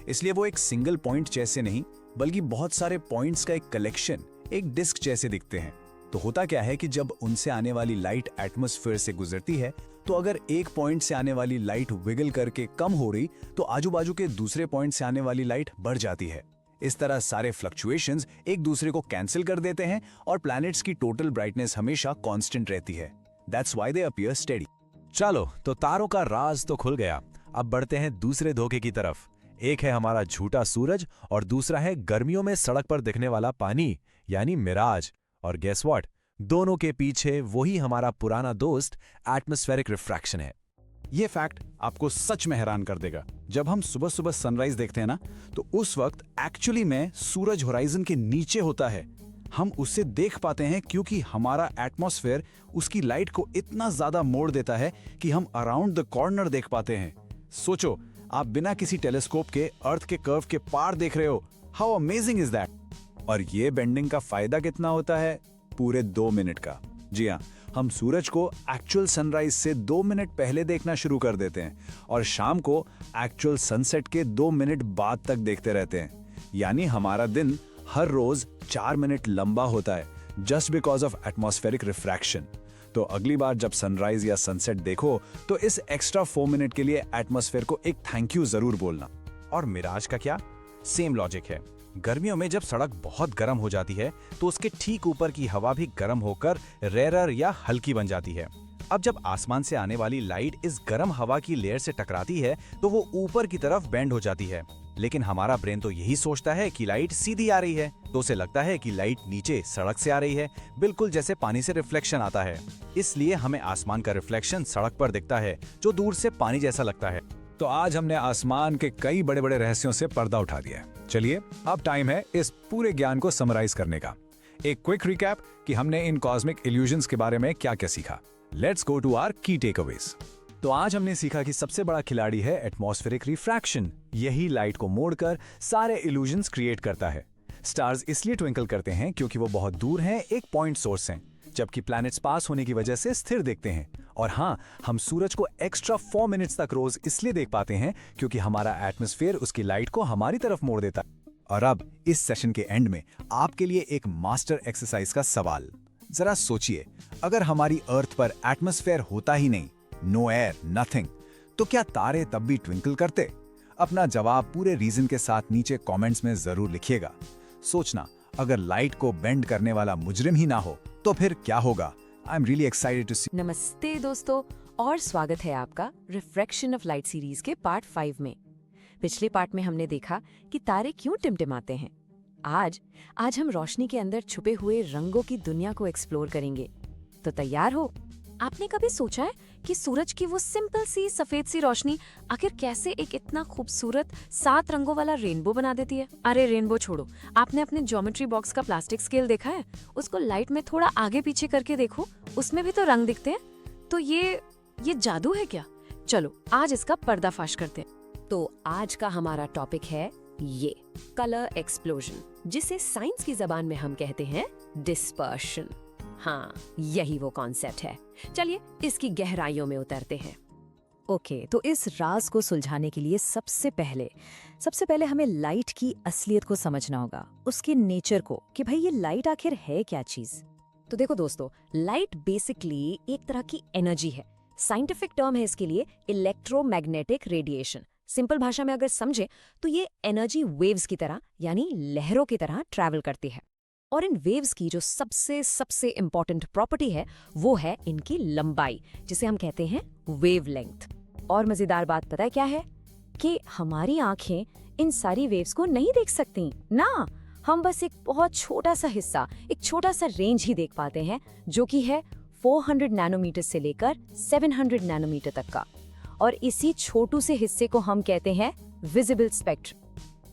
इसलिए वो एक सिंगल पॉइंट जैसे नहीं, बल्कि बहुत सारे पॉइंट्स का एक कलेक्शन, एक डिस्क जैसे दिखते हैं। तो होता क्या है कि जब उनसे आने वाली लाइट एटमॉस्फेयर से गुजरती है, तो अगर एक पॉइंट से आने वाली लाइट विगल करके कम हो रही, तो आजू बाजू के दूसरे पॉइंट से आने वाली लाइट बढ़ जाती है। इस तरह सारे फ्लक्चुएशंस एक दूसरे को कैंसिल कर देते हैं और प्लैनेट्स की टोटल ब्राइटनेस हमेशा कांस्टेंट रहती है। That's why they appear steady. चलो, तो तारों का राज तो खुल गया। अब बढ़ते हैं दूसरे धोखे की तरफ। एक है हमारा झूठा सूरज और दूसरा है गर्मियों में सड़क पर दिखने वाला पानी यानी मिराज। और गेस व्हाट, दोनों के पीछे वही हमारा पुराना दोस्त एटमॉस्फेरिक रिफ्रैक्शन है। ये फैक्ट आपको सच में हैरान कर देगा। जब हम सुबह सुबह सनराइज देखते हैं ना, तो उस वक्त एक्चुअली में सूरज होराइजन के नीचे होता है। हम उसे देख पाते हैं क्योंकि हमारा एटमॉस्फेयर उसकी लाइट को इतना ज्यादा मोड़ देता है कि हम अराउंड द कॉर्नर देख पाते हैं। सोचो, आप बिना किसी टेलीस्कोप के अर्थ के कर्व के पार देख रहे हो। How amazing is that? और ये बेंडिंग का फायदा कितना होता है? पूरे 2 मिनट का। जी हाँ, हम सूरज को एक्चुअल सनराइज से 2 मिनट पहले देखना शुरू कर देते हैं और शाम को एक्चुअल सनसेट के 2 मिनट बाद तक देखते रहते हैं। यानी हमारा दिन हर रोज 4 मिनट लंबा होता है, just because of atmospheric refraction. तो अगली बार जब सनराइज या सनसेट देखो तो इस एक्स्ट्रा 4 मिनट के लिए एटमॉस्फेयर को एक थैंक यू जरूर बोलना। और मिराज का क्या? सेम लॉजिक है। गर्मियों में जब सड़क बहुत गर्म हो जाती है तो उसके ठीक ऊपर की हवा भी गर्म होकर रेयर या हल्की बन जाती है। अब जब आसमान से आने वाली लाइट इस गर्म हवा की लेयर से टकराती है तो वो ऊपर की तरफ बेंड हो जाती है। लेकिन हमारा ब्रेन तो यही सोचता है कि लाइट सीधी आ रही है, तो उसे लगता है कि लाइट नीचे सड़क से आ रही है, बिल्कुल जैसे पानी से रिफ्लेक्शन आता है। इसलिए हमें आसमान का रिफ्लेक्शन सड़क पर दिखता है, जो दूर से पानी जैसा लगता है। तो आज हमने आसमान के कई बड़े बड़े रहस्यों से पर्दा उठा दिया है। चलिए अब टाइम है इस पूरे ज्ञान को समराइज करने का। एक क्विक रिकैप कि हमने इन कॉस्मिक इल्यूजन्स के बारे में क्या क्या सीखा। लेट्स गो टू आवर की टेकअवेज। तो आज हमने सीखा कि सबसे बड़ा खिलाड़ी है एटमॉस्फेरिक रिफ्रैक्शन। यही लाइट को मोड़कर सारे इल्यूजन्स क्रिएट करता है। स्टार्स इसलिए ट्विंकल करते हैं क्योंकि वो बहुत दूर हैं, एक पॉइंट सोर्स हैं, जबकि प्लैनेट्स पास होने की वजह से स्थिर दिखते हैं। और हाँ, हम सूरज को एक्स्ट्रा 4 मिनट्स तक रोज इसलिए देख पाते हैं क्योंकि हमारा एटमॉस्फेयर उसकी लाइट को हमारी तरफ मोड़ देता है। और अब इस सेशन के एंड में आपके लिए एक मास्टर एक्सरसाइज का सवाल। जरा सोचिए, अगर हमारी अर्थ पर एटमॉस्फेयर होता ही नहीं, नो एयर, नथिंग, तो क्या तारे तब भी ट्विंकल करते? अपना जवाब पूरे रीजन के साथ नीचे कमेंट्स में जरूर लिखिएगा। सोचना, अगर लाइट को बेंड करने वाला मुजरिम ही ना हो तो फिर क्या होगा? I am really excited to see. नमस्ते दोस्तों, और स्वागत है आपका रिफ्रैक्शन ऑफ लाइट सीरीज के पार्ट 5 में। पिछले पार्ट में हमने देखा कि तारे क्यों टिमटिमाते हैं। आज हम रोशनी के अंदर छुपे हुए रंगों की दुनिया को एक्सप्लोर करेंगे। तो तैयार हो? आपने कभी सोचा है कि सूरज की वो सिंपल सी सफेद सी रोशनी आखिर कैसे एक इतना खूबसूरत 7 रंगों वाला रेनबो बना देती है? अरे रेनबो छोड़ो, आपने अपने ज्योमेट्री बॉक्स का प्लास्टिक स्केल देखा है? उसको लाइट में थोड़ा आगे पीछे करके देखो, उसमें भी तो रंग दिखते हैं। तो ये जादू है क्या? चलो आज इसका पर्दाफाश करते हैं। तो आज का हमारा टॉपिक है ये कलर एक्सप्लोजन, जिसे साइंस की जबान में हम कहते हैं डिस्पर्शन। हाँ, यही वो कॉन्सेप्ट है। चलिए इसकी गहराइयों में उतरते हैं। ओके, तो इस राज को सुलझाने के लिए सबसे पहले हमें लाइट की असलियत को समझना होगा, उसके नेचर को, कि भाई ये लाइट आखिर है क्या चीज। तो देखो दोस्तों, लाइट बेसिकली एक तरह की एनर्जी है। साइंटिफिक टर्म है इसके लिए इलेक्ट्रोमैग्नेटिक रेडिएशन। सिंपल भाषा में अगर समझे तो ये एनर्जी वेव्स की तरह, यानी लहरों की तरह ट्रैवल करती है। और इन वेव्स की जो सबसे इंपॉर्टेंट प्रॉपर्टी है वो है इनकी लंबाई, जिसे हम कहते हैं वेवलेंथ। और मजेदार बात पता है क्या है? कि हमारी आंखें इन सारी वेव्स को नहीं देख सकती ना। हम बस एक बहुत छोटा सा हिस्सा, एक छोटा सा रेंज ही देख पाते हैं, जो कि है 400 नैनोमीटर से लेकर 700 नैनोमीटर तक का। और इसी छोटू से हिस्से को हम कहते हैं विजिबल स्पेक्ट्रम।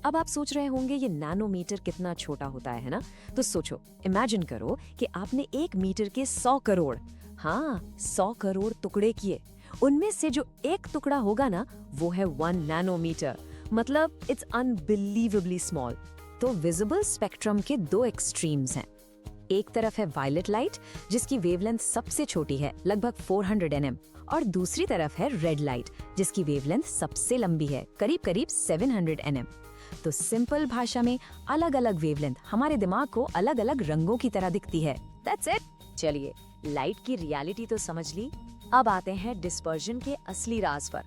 अब आप सोच रहे होंगे ये नैनोमीटर कितना छोटा होता है ना? तो सोचो, इमेजिन करो कि आपने 1 मीटर के 100 करोड़, हाँ 100 करोड़ टुकड़े किए। उनमें से जो एक टुकड़ा होगा ना, वो है 1 नैनोमीटर। मतलब इट्स अनबिलीवेबली स्मॉल। तो विजिबल स्पेक्ट्रम के 2 एक्सट्रीम्स हैं। एक तरफ है वायलेट लाइट, जिसकी वेवलेंथ सबसे छोटी है, लगभग 400 nm, और दूसरी तरफ है रेड लाइट, जिसकी वेवलेंथ सबसे लंबी है, करीब 700 nm। तो सिंपल भाषा में अलग अलग वेवलेंथ हमारे दिमाग को अलग अलग रंगों की तरह दिखती है। That's it. चलिए, लाइट की रियलिटी तो समझ ली, अब आते हैं डिस्पर्जन के असली राज पर।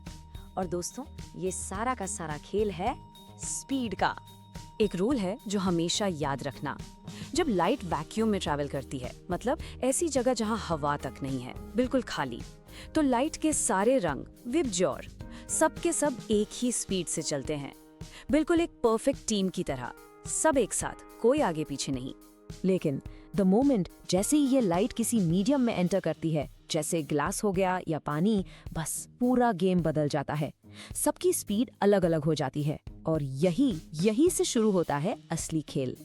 और दोस्तों, ये सारा का सारा खेल है स्पीड का। एक रूल है जो हमेशा याद रखना। जब लाइट वैक्यूम में ट्रैवल करती है, मतलब ऐसी जगह जहां हवा तक नहीं है, बिल्कुल खाली, तो लाइट के सारे रंग विबजोर सब के सब एक ही स्पीड से चलते हैं, बिल्कुल एक परफेक्ट टीम की तरह, सब एक साथ, कोई आगे पीछे नहीं। लेकिन द मोमेंट जैसे ही ये लाइट किसी मीडियम में एंटर करती है, जैसे ग्लास हो गया या पानी, बस पूरा गेम बदल जाता है। सबकी स्पीड अलग अलग हो जाती है और यही से शुरू होता है असली खेल।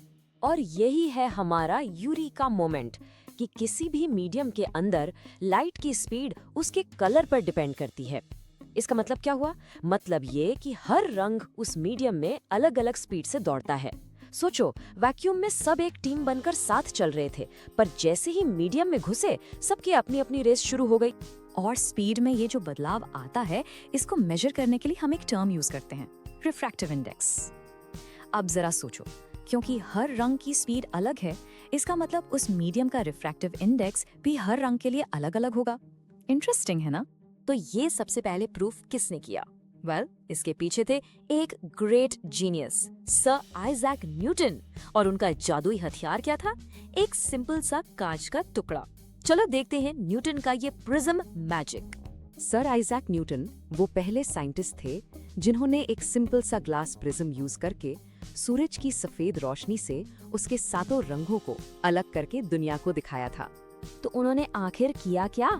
और यही है हमारा यूरिका मोमेंट, कि किसी भी मीडियम के अंदर लाइट की स्पीड उसके कलर पर डिपेंड करती है। इसका मतलब क्या हुआ? मतलब ये कि हर रंग उस मीडियम में अलग अलग स्पीड से दौड़ता है। सोचो, वैक्यूम में सब एक टीम बनकर साथ चल रहे थे, पर जैसे ही मीडियम में घुसे, सबकी अपनी अपनी रेस शुरू हो गई। और स्पीड में ये जो बदलाव आता है, इसको मेजर करने के लिए हम एक टर्म यूज करते हैं, रिफ्रैक्टिव इंडेक्स। अब जरा सोचो क्योंकि हर रंग की स्पीड अलग है, इसका मतलब उस मीडियम का रिफ्रैक्टिव इंडेक्स भी हर रंग के लिए अलग-अलग होगा। इंटरेस्टिंग है ना? तो ये सबसे पहले प्रूफ किसने किया? इसके पीछे थे एक great genius, sir Isaac Newton. और उनका जादुई हथियार क्या था? एक सिंपल सा कांच का टुकड़ा। चलो देखते हैं न्यूटन का ये prism magic. Sir Isaac Newton वो पहले साइंटिस्ट थे जिन्होंने एक सिंपल सा ग्लास प्रिज्म यूज करके सूरज की सफेद रोशनी से उसके सातों रंगों को अलग करके दुनिया को दिखाया था। तो उन्होंने आखिर किया क्या?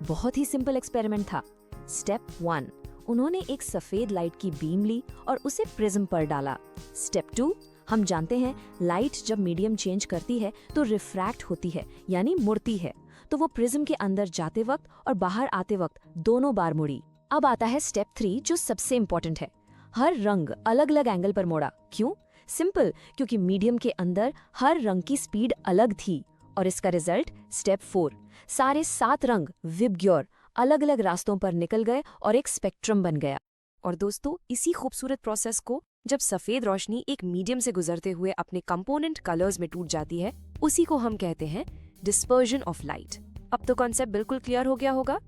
बहुत ही सिंपल एक्सपेरिमेंट था। स्टेप 1, उन्होंने एक सफेद लाइट की बीम ली और उसे प्रिज्म पर डाला। स्टेप 2, हम जानते हैं लाइट जब मीडियम चेंज करती है तो रिफ्रैक्ट होती है, यानी मुड़ती है। तो वो प्रिज्म के अंदर जाते वक्त और बाहर आते वक्त दोनों बार मुड़ी। अब आता है स्टेप 3 जो सबसे इम्पोर्टेंट है। हर रंग अलग अलग एंगल पर मुड़ा। क्यों? सिंपल, क्योंकि मीडियम के अंदर हर रंग की स्पीड अलग थी। और इसका रिजल्ट स्टेप 4, सारे 7 रंग विबग्योर अलग अलग रास्तों पर निकल गए और एक स्पेक्ट्रम बन गया। और दोस्तों, इसी खूबसूरत प्रोसेस को जब सफेद रोशनी एक मीडियम से गुजरते हुए अपने कंपोनेंट कलर्स में टूट जाती है, उसी को हम कहते हैं डिस्पर्जन ऑफ लाइट। अब तो कॉन्सेप्ट बिल्कुल क्लियर हो गया होगा।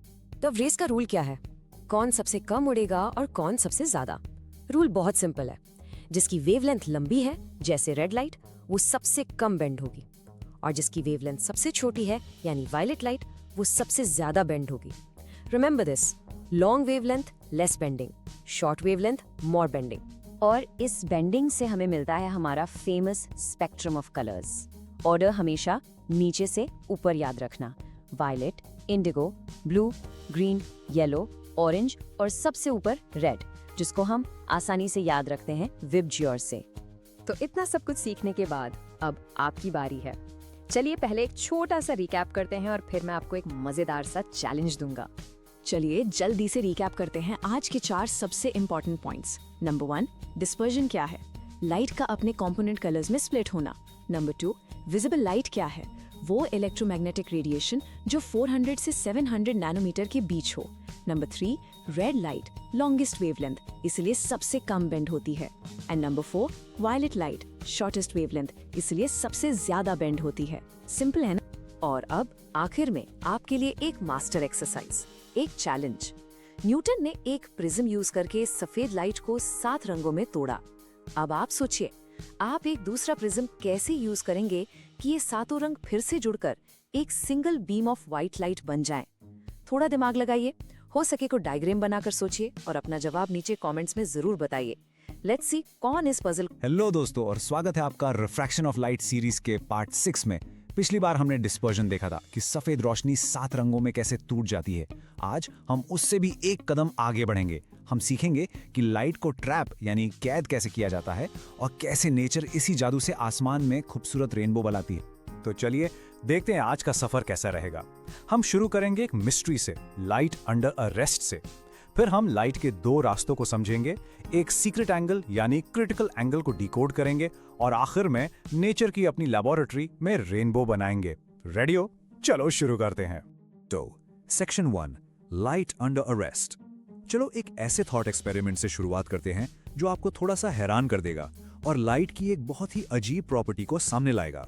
तो रेस का रूल क्या है? कौन सबसे कम उड़ेगा और कौन सबसे ज्यादा? रूल बहुत सिंपल है। जिसकी वेवलेंथ लंबी है, जैसे रेड लाइट, वो सबसे कम बेंड होगी। और जिसकी वेवलेंथ सबसे छोटी है, यानी वायलेट लाइट, वो सबसे ज्यादा बेंड होगी। Remember this, long wavelength less bending, short wavelength more bending. और इस बेंडिंग से हमें मिलता है हमारा famous spectrum of colours. Order हमेशा नीचे से ऊपर याद रखना। Violet, indigo, blue, green, yellow, orange और सबसे ऊपर रेड, जिसको हम आसानी से याद रखते हैं विबग्योर से। तो इतना सब कुछ सीखने के बाद अब आपकी बारी है। चलिए पहले एक छोटा सा रिकैप करते हैं और फिर मैं आपको एक मजेदार सा चैलेंज दूंगा। चलिए जल्दी से रिकैप करते हैं आज के 4 सबसे इंपॉर्टेंट पॉइंट्स। नंबर 1, डिस्पर्जन क्या है? लाइट का अपने कंपोनेंट कलर्स में स्प्लिट होना। नंबर 2, विजिबल लाइट क्या है? वो इलेक्ट्रोमैग्नेटिक रेडिएशन जो 400 से 700 नैनोमीटर के बीच हो। Number 3, red light longest wavelength, इसलिए सबसे कम बेंड होती है। And number 4, violet light shortest wavelength, इसलिए सबसे ज्यादा बेंड होती है। सिंपल है ना? और अब आखिर में आपके लिए एक मास्टर एक्सरसाइज, एक चैलेंज। न्यूटन ने एक प्रिज्म यूज करके सफेद लाइट को 7 रंगों में तोड़ा। अब आप सोचिए, आप एक दूसरा प्रिज्म कैसे यूज करेंगे कि ये 7 रंग फिर से जुड़कर एक single beam of white light बन जाएं? थोड़ा दिमाग लगाइए, हो सके को डायग्राम बनाकर सोचिए और अपना जवाब नीचे कमेंट्स में जरूर बताइए। लेट्स सी कौन इस पजल। हेलो दोस्तों, और स्वागत है आपका रिफ्रैक्शन ऑफ लाइट सीरीज के पार्ट 6 में। पिछली बार हमने डिस्पर्जन देखा था कि सफेद रोशनी 7 रंगों में कैसे टूट जाती है। आज हम उससे भी एक कदम आगे बढ़ेंगे। हम सीखेंगे कि लाइट को ट्रैप यानी कैद कैसे किया जाता है और कैसे नेचर इसी जादू से आसमान में खूबसूरत रेनबो बनाती है। तो चलिए देखते हैं आज का सफर कैसा रहेगा। हम शुरू करेंगे एक मिस्ट्री से, लाइट अंडर अ रेस्ट से। फिर हम लाइट के 2 रास्तों को समझेंगे, एक सीक्रेट एंगल यानी क्रिटिकल एंगल को डिकोड करेंगे और आखिर में नेचर की अपनी लेबोरेटरी में रेनबो बनाएंगे। रेडी हो? चलो शुरू करते हैं। तो section 1, light under a rest. चलो एक ऐसे थॉट एक्सपेरिमेंट से शुरुआत करते हैं जो आपको थोड़ा सा हैरान कर देगा और लाइट की एक बहुत ही अजीब प्रॉपर्टी को सामने लाएगा।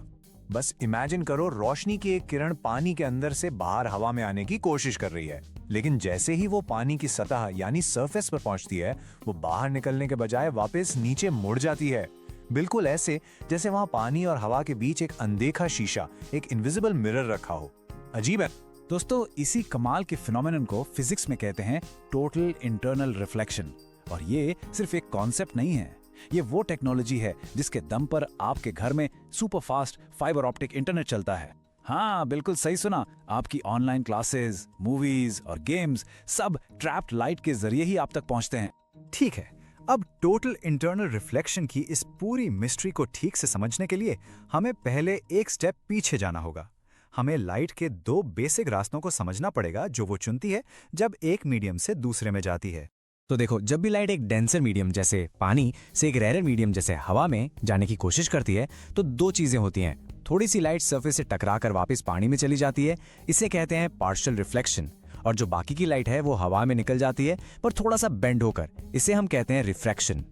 बस इमेजिन करो, रोशनी की एक किरण पानी के अंदर से बाहर हवा में आने की कोशिश कर रही है, लेकिन जैसे ही वो पानी की सतह यानी सरफेस पर पहुंचती है, वो बाहर निकलने के बजाय वापस नीचे मुड़ जाती है। बिल्कुल ऐसे जैसे वहां पानी और हवा के बीच एक अनदेखा शीशा, एक इनविजिबल मिरर रखा हो। अजीब है। दोस्तों, इसी कमाल के फिनोमेनन को फिजिक्स में कहते हैं टोटल इंटरनल रिफ्लेक्शन। और ये सिर्फ एक कॉन्सेप्ट नहीं है, ये वो टेक्नोलॉजी है जिसके दम पर आपके घर में super fast fibre optic internet चलता है। हाँ, बिल्कुल सही सुना। आपकी ऑनलाइन क्लासेस, मूवीज और गेम्स सब ट्रैप्ड लाइट के जरिए ही आप तक पहुंचते हैं। ठीक है, अब टोटल इंटरनल रिफ्लेक्शन की इस पूरी मिस्ट्री को ठीक से समझने के लिए हमें पहले एक स्टेप पीछे जाना होगा। हमें लाइट के 2 बेसिक रास्तों को समझना पड़ेगा जो वो चुनती है जब एक मीडियम से दूसरे में जाती है। तो देखो, जब भी लाइट एक डेंसर मीडियम जैसे पानी से एक रेयर मीडियम जैसे हवा में जाने की कोशिश करती है, तो 2 चीजें होती हैं। थोड़ी सी लाइट सरफेस से टकराकर वापस पानी में चली जाती है, इसे कहते हैं पार्शियल रिफ्लेक्शन। और जो बाकी की लाइट है वो हवा में निकल जाती है पर थोड़ा सा बेंड होकर, इसे हम कहते हैं रिफ्रैक्शन।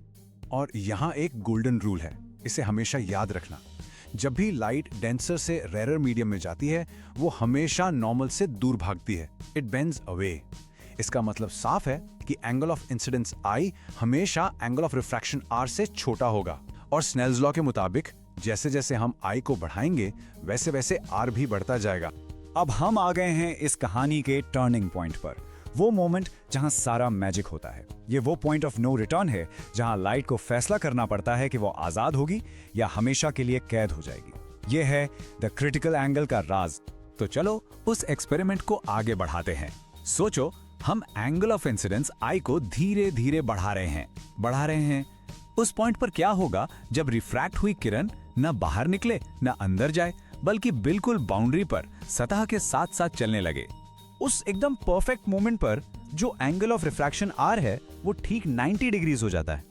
और यहाँ एक गोल्डन रूल है, इसे हमेशा याद रखना। जब भी लाइट डेंसर से रेयर मीडियम में जाती है, वो हमेशा नॉर्मल से दूर भागती है। It bends away. इसका मतलब साफ है कि एंगल ऑफ इंसिडेंस I हमेशा एंगल ऑफ रिफ्रैक्शन R से छोटा होगा। और स्नेल्स लॉ के मुताबिक जैसे जैसे हम I को बढ़ाएंगे, वैसे वैसे R भी बढ़ता जाएगा। अब हम आ गए हैं इस कहानी के टर्निंग पॉइंट पर, वो मोमेंट जहां सारा मैजिक होता है। ये वो पॉइंट ऑफ नो रिटर्न है जहां लाइट को फैसला करना पड़ता है कि वो आजाद होगी या हमेशा के लिए कैद हो जाएगी। ये है द क्रिटिकल एंगल का राज। तो चलो उस एक्सपेरिमेंट को आगे बढ़ाते हैं। सोचो, हम एंगल ऑफ इंसिडेंस I को धीरे धीरे बढ़ा रहे हैं। उस पॉइंट पर क्या होगा जब रिफ्रैक्ट हुई किरण न बाहर निकले न अंदर जाए, बल्कि बिल्कुल बाउंड्री पर सतह के साथ साथ चलने लगे। उस एकदम परफेक्ट मोमेंट पर जो एंगल ऑफ रिफ्रैक्शन R है वो ठीक 90 डिग्रीज हो जाता है।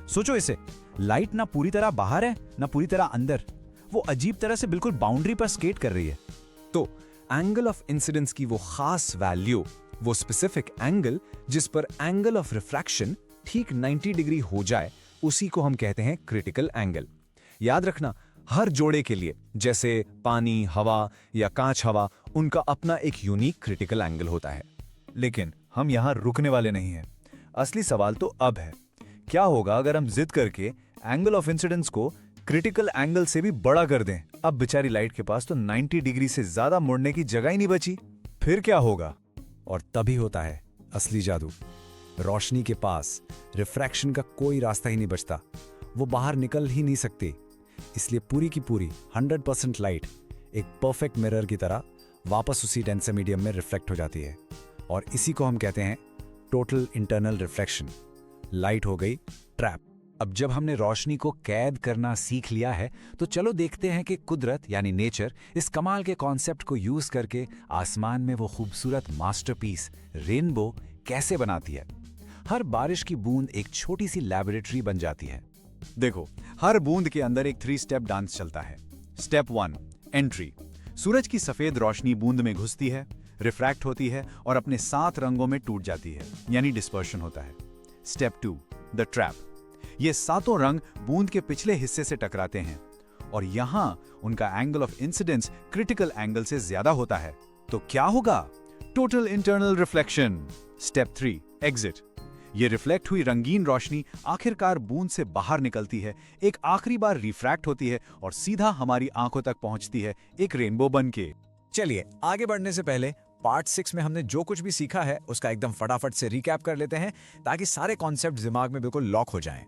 सोचो इसे, लाइट ना पूरी तरह बाहर है ना पूरी तरह अंदर, वो अजीब तरह से बिल्कुल बाउंड्री पर स्केट कर रही है। तो एंगल ऑफ इंसिडेंस की वो खास वैल्यू, वो स्पेसिफिक एंगल जिस पर एंगल ऑफ रिफ्रैक्शन ठीक 90 डिग्री हो जाए, उसी को हम कहते हैं क्रिटिकल एंगल। याद रखना, हर जोड़े के लिए, जैसे पानी, हवा या कांच हवा, उनका अपना एक यूनिक क्रिटिकल एंगल होता है। लेकिन हम यहाँ रुकने वाले नहीं हैं। असली सवाल तो अब है, क्या होगा अगर हम जिद करके एंगल ऑफ इंसिडेंस को क्रिटिकल एंगल से भी बड़ा कर दें? अब बेचारी लाइट के पास तो 90 डिग्री से ज्यादा मुड़ने की जगह ही नहीं बची। फिर क्या होगा? और तभी होता है असली जादू। रोशनी के पास रिफ्रैक्शन का कोई रास्ता ही नहीं बचता, वो बाहर निकल ही नहीं सकती। इसलिए पूरी की पूरी 100% लाइट एक परफेक्ट मिरर की तरह वापस उसी डेंसर मीडियम में रिफ्लेक्ट हो जाती है। और इसी को हम कहते हैं टोटल इंटरनल रिफ्लेक्शन। लाइट हो गई ट्रैप। अब जब हमने रोशनी को कैद करना सीख लिया है, तो चलो देखते हैं कि कुदरत यानी नेचर इस कमाल के कॉन्सेप्ट को यूज करके आसमान में वो खूबसूरत मास्टरपीस रेनबो कैसे बनाती है। हर बारिश की बूंद एक छोटी सी लैबोरेटरी बन जाती है। देखो, हर बूंद के अंदर एक 3 स्टेप डांस चलता है। Step 1, entry. सूरज की सफेद रोशनी बूंद में घुसती है, रिफ्रैक्ट होती है और अपने 7 रंगों में टूट जाती है, यानी डिस्पर्शन होता है। Step 2, the trap. ये 7 रंग बूंद के पिछले हिस्से से टकराते हैं और यहां उनका angle of incidence critical angle से ज्यादा होता है। तो क्या होगा? Total internal reflection. Step 3, exit. ये रिफ्लेक्ट हुई रंगीन रोशनी आखिरकार बूंद से बाहर निकलती है, एक आखिरी बार रिफ्रैक्ट होती है और सीधा हमारी आंखों तक पहुंचती है एक रेनबो बनके। चलिए, आगे बढ़ने से पहले पार्ट 6 में हमने जो कुछ भी सीखा है उसका एकदम फटाफट से रिकैप कर लेते हैं, ताकि सारे कॉन्सेप्ट दिमाग में बिल्कुल लॉक हो जाएं।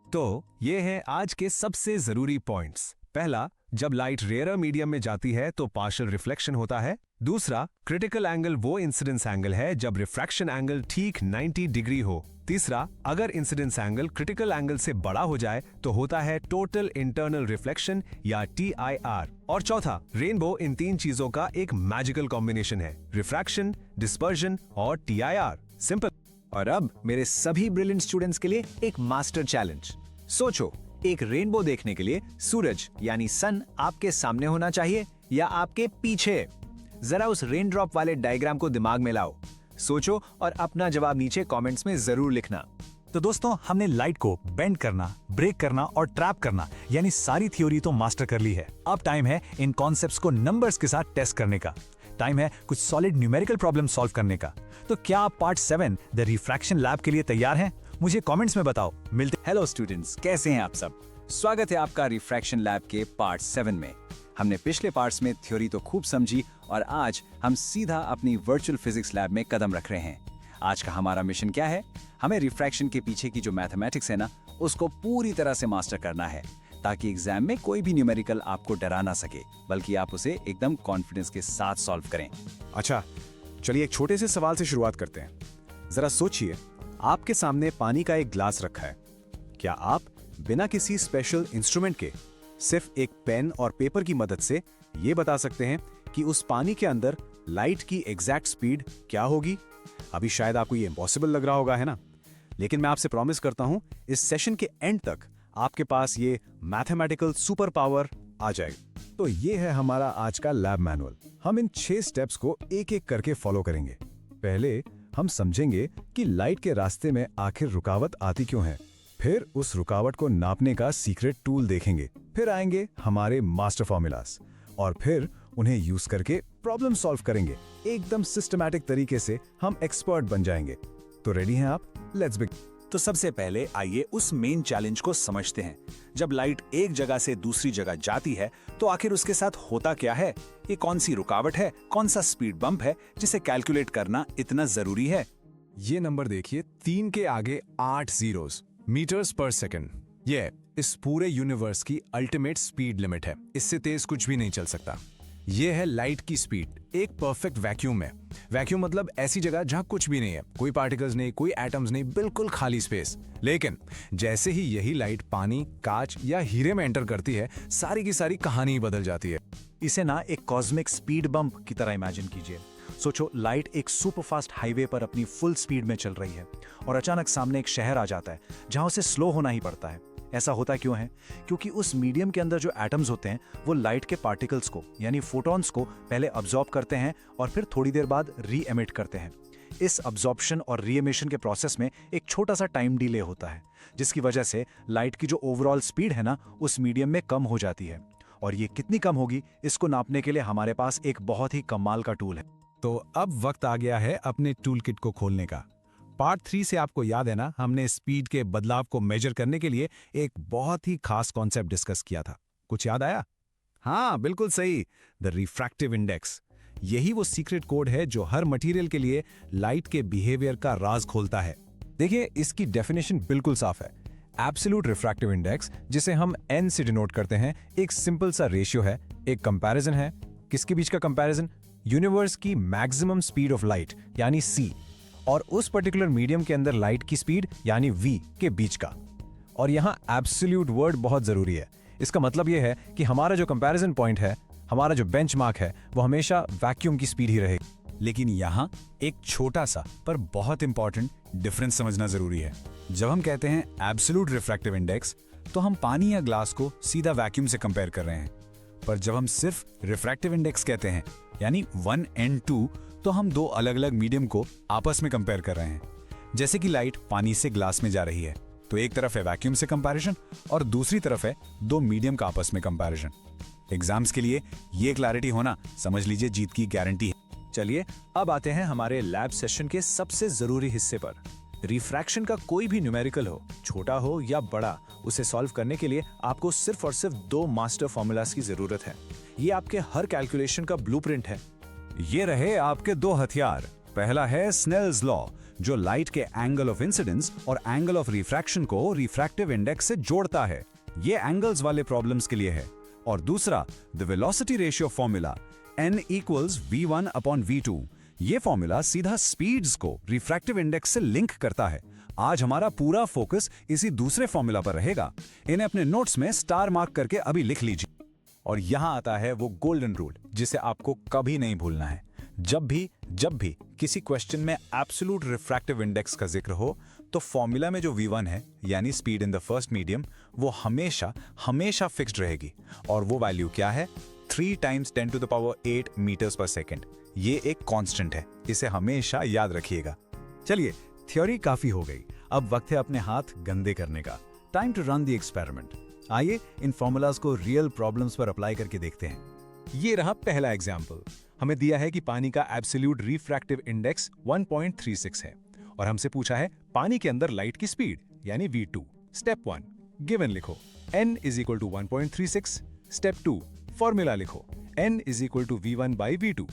तो ये है आज के सबसे जरूरी पॉइंट्स। पहला, जब लाइट रेयर मीडियम में जाती है तो पार्शियल रिफ्लेक्शन होता है। दूसरा, क्रिटिकल एंगल वो इंसिडेंस एंगल है जब रिफ्रैक्शन एंगल ठीक 90 डिग्री हो। तीसरा, अगर इंसिडेंस एंगल क्रिटिकल एंगल से बड़ा हो जाए तो होता है टोटल इंटरनल रिफ्लेक्शन या TIR। और चौथा, रेनबो इन 3 चीजों का एक मैजिकल कॉम्बिनेशन है, रिफ्रैक्शन, डिस्पर्जन और TIR। सिंपल। और अब मेरे सभी ब्रिलियंट स्टूडेंट्स के लिए एक मास्टर चैलेंज। सोचो, एक रेनबो देखने के लिए सूरज यानी सन आपके सामने होना चाहिए या आपके पीछे? जरा उस रेन ड्रॉप वाले डायग्राम को दिमाग में लाओ, सोचो और अपना जवाब नीचे कमेंट्स में जरूर लिखना। तो दोस्तों, हमने लाइट को बेंड करना, ब्रेक करना और ट्रैप करना यानी सारी थ्योरी तो मास्टर कर ली है। अब टाइम है इन कॉन्सेप्ट्स को नंबर्स के साथ टेस्ट करने का। टाइम है कुछ सॉलिड न्यूमेरिकल प्रॉब्लम सॉल्व करने का। तो क्या आप पार्ट 7 द रिफ्रैक्शन लैब के लिए तैयार हैं? मुझे कमेंट्स में बताओ। मिलते। हेलो स्टूडेंट्स, कैसे हैं आप सब? स्वागत है आपका रिफ्रैक्शन लैब के पार्ट 7 में। हमने पिछले पार्ट्स में थ्योरी तो खूब समझी और आज हम सीधा अपनी वर्चुअल फिजिक्स लैब में कदम रख रहे हैं। आज का हमारा मिशन क्या है? हमें रिफ्रैक्शन के पीछे की जो मैथमेटिक्स है ना, उसको पूरी तरह से मास्टर करना है, ताकि एग्जाम में कोई भी न्यूमेरिकल आपको डरा ना सके, बल्कि आप उसे एकदम कॉन्फिडेंस के साथ सॉल्व करें। अच्छा, चलिए एक छोटे से सवाल से शुरुआत करते हैं। जरा सोचिए, आपके सामने पानी का एक ग्लास रखा है। क्या आप बिना किसी स्पेशल इंस्ट्रूमेंट के सिर्फ एक पेन और पेपर की मदद से ये बता सकते हैं कि उस पानी के अंदर लाइट की एग्जैक्ट स्पीड क्या होगी? अभी शायद आपको ये इम्पॉसिबल लग रहा होगा, है ना? लेकिन मैं आपसे प्रॉमिस करता हूं, इस सेशन के एंड तक आपके पास ये मैथमेटिकल सुपर पावर आ जाएगा। तो ये है हमारा आज का लैब मैनुअल। हम इन 6 स्टेप्स को एक एक करके फॉलो करेंगे। पहले हम समझेंगे कि लाइट के रास्ते में आखिर रुकावट आती क्यों है। फिर उस रुकावट को नापने का सीक्रेट टूल देखेंगे। फिर आएंगे हमारे मास्टर फॉर्मूलास और फिर उन्हें यूज करके प्रॉब्लम सॉल्व करेंगे। एकदम सिस्टमैटिक तरीके से हम एक्सपर्ट बन जाएंगे। तो रेडी हैं आप? Let's begin. तो सबसे पहले आइए उस मेन चैलेंज को समझते हैं। जब लाइट एक जगह से दूसरी जगह जाती है तो आखिर उसके साथ होता क्या है? ये कौन सी रुकावट है, कौन सा स्पीड बम्प है जिसे कैलकुलेट करना इतना जरूरी है? ये नंबर देखिए, 3 के आगे 8 जीरोस, मीटर्स पर सेकंड। ये इस पूरे यूनिवर्स की अल्टीमेट स्पीड लिमिट है। इससे तेज कुछ भी नहीं चल सकता। ये है लाइट की स्पीड एक परफेक्ट वैक्यूम में। वैक्यूम मतलब ऐसी जगह जहां कुछ भी नहीं है, कोई पार्टिकल्स नहीं, कोई एटम्स नहीं, बिल्कुल खाली स्पेस। लेकिन जैसे ही यही लाइट पानी, कांच या हीरे में एंटर करती है, सारी की सारी कहानी ही बदल जाती है। इसे ना एक कॉस्मिक स्पीड बम्प की तरह इमेजिन कीजिए। सोचो, लाइट एक सुपरफास्ट हाईवे पर अपनी फुल स्पीड में चल रही है और अचानक सामने एक शहर आ जाता है जहां उसे स्लो होना ही पड़ता है। ऐसा होता क्यों है? क्योंकि उस मीडियम के अंदर जो एटम्स होते हैं वो लाइट के पार्टिकल्स को यानी फोटॉन्स को पहले अब्जॉर्ब करते हैं और फिर थोड़ी देर बाद री एमिट करते हैं। इस अब्जॉर्प्शन और री एमिशन के प्रोसेस में एक छोटा सा टाइम डिले होता है, जिसकी वजह से लाइट की जो ओवरऑल स्पीड है ना, उस मीडियम में कम हो जाती है। और ये कितनी कम होगी, इसको नापने के लिए हमारे पास एक बहुत ही कमाल का टूल है। तो अब वक्त आ गया है अपने टूल किट को खोलने का। पार्ट 3 से आपको याद है ना, हमने स्पीड के बदलाव को मेजर करने के लिए एक बहुत ही खास कॉन्सेप्ट डिस्कस किया था। कुछ याद आया? हाँ, बिल्कुल सही, द रिफ्रैक्टिव इंडेक्स। यही वो सीक्रेट कोड है जो हर मटेरियल के लिए लाइट के बिहेवियर का राज खोलता है। देखिए, इसकी डेफिनेशन बिल्कुल साफ है। एब्सोल्यूट रिफ्रैक्टिव इंडेक्स, जिसे हम n से डिनोट करते हैं, एक सिंपल सा रेशियो है, एक कंपैरिजन है। किसके बीच का कंपैरिजन? यूनिवर्स की मैक्सिमम स्पीड ऑफ लाइट यानी c और उस पर्टिकुलर मीडियम के अंदर लाइट की स्पीड यानी v के बीच का। और यहां एब्सोल्यूट वर्ड बहुत जरूरी है। इसका मतलब यह है कि हमारा जो कंपैरिजन पॉइंट है, हमारा जो बेंचमार्क है, वो हमेशा वैक्यूम की स्पीड ही रहेगी। लेकिन यहां एक छोटा सा पर बहुत इंपॉर्टेंट डिफरेंस समझना जरूरी है। जब हम कहते हैं एब्सोल्यूट रिफ्रैक्टिव इंडेक्स, तो हम पानी या ग्लास को सीधा वैक्यूम से कंपेयर कर रहे हैं। पर जब हम सिर्फ रिफ्रैक्टिव इंडेक्स कहते हैं, यानी 1 and 2, तो हम दो अलग अलग मीडियम को आपस में कंपेयर कर रहे हैं। जैसे कि लाइट पानी से ग्लास में जा रही है, तो एक तरफ है वैक्यूम से कंपैरिजन और दूसरी तरफ है दो मीडियम का आपस में कंपैरिजन। एग्जाम्स के लिए ये क्लैरिटी होना, समझ लीजिए, जीत की गारंटी है। चलिए अब आते हैं हमारे लैब सेशन के सबसे जरूरी हिस्से पर। रिफ्रैक्शन का कोई भी न्यूमेरिकल हो, छोटा हो या बड़ा, उसे सॉल्व करने के लिए आपको सिर्फ और सिर्फ 2 मास्टर फॉर्मूलाज की जरूरत है। ये आपके हर कैलकुलेशन का ब्लूप्रिंट है। ये रहे आपके 2 हथियार। पहला है स्नेल्स लॉ, जो लाइट के एंगल ऑफ इंसिडेंस और एंगल ऑफ रिफ्रैक्शन को रिफ्रैक्टिव इंडेक्स से जोड़ता है। ये एंगल्स वाले प्रॉब्लम्स के लिए है। और दूसरा the velocity ratio formula, n equals v1 upon v2। ये फॉर्मूला सीधा स्पीड्स को रिफ्रैक्टिव इंडेक्स से लिंक करता है। आज हमारा पूरा फोकस इसी दूसरे फॉर्मूला पर रहेगा। इन्हें अपने नोट्स में स्टार मार्क करके अभी लिख लीजिए। और यहां आता है वो गोल्डन रूल, जिसे आपको कभी नहीं भूलना है। जब भी किसी क्वेश्चन में एब्सोल्यूट रिफ्रैक्टिव इंडेक्स का जिक्र हो, तो फॉर्मूला में जो v1 है, यानी speed in the first medium, वो हमेशा फिक्स्ड रहेगी। और वो वैल्यू क्या है? 3 × 10⁸ मीटर्स पर सेकेंड। ये एक कांस्टेंट है, इसे हमेशा याद रखिएगा। चलिए, थ्योरी काफी हो गई, अब वक्त है अपने हाथ गंदे करने का। Time to run the experiment. आइए इन फॉर्मूलाज को रियल प्रॉब्लम्स पर अप्लाई करके देखते हैं। ये रहा पहला एग्जाम्पल। हमें दिया है कि पानी का एब्सोल्यूट रिफ्रैक्टिव इंडेक्स 1.36 है और हमसे पूछा है पानी के अंदर लाइट की स्पीड यानी v2। स्टेप 1 गिवन लिखो, n = 1.36। स्टेप 2 फॉर्मूला लिखो, n = v1/v2।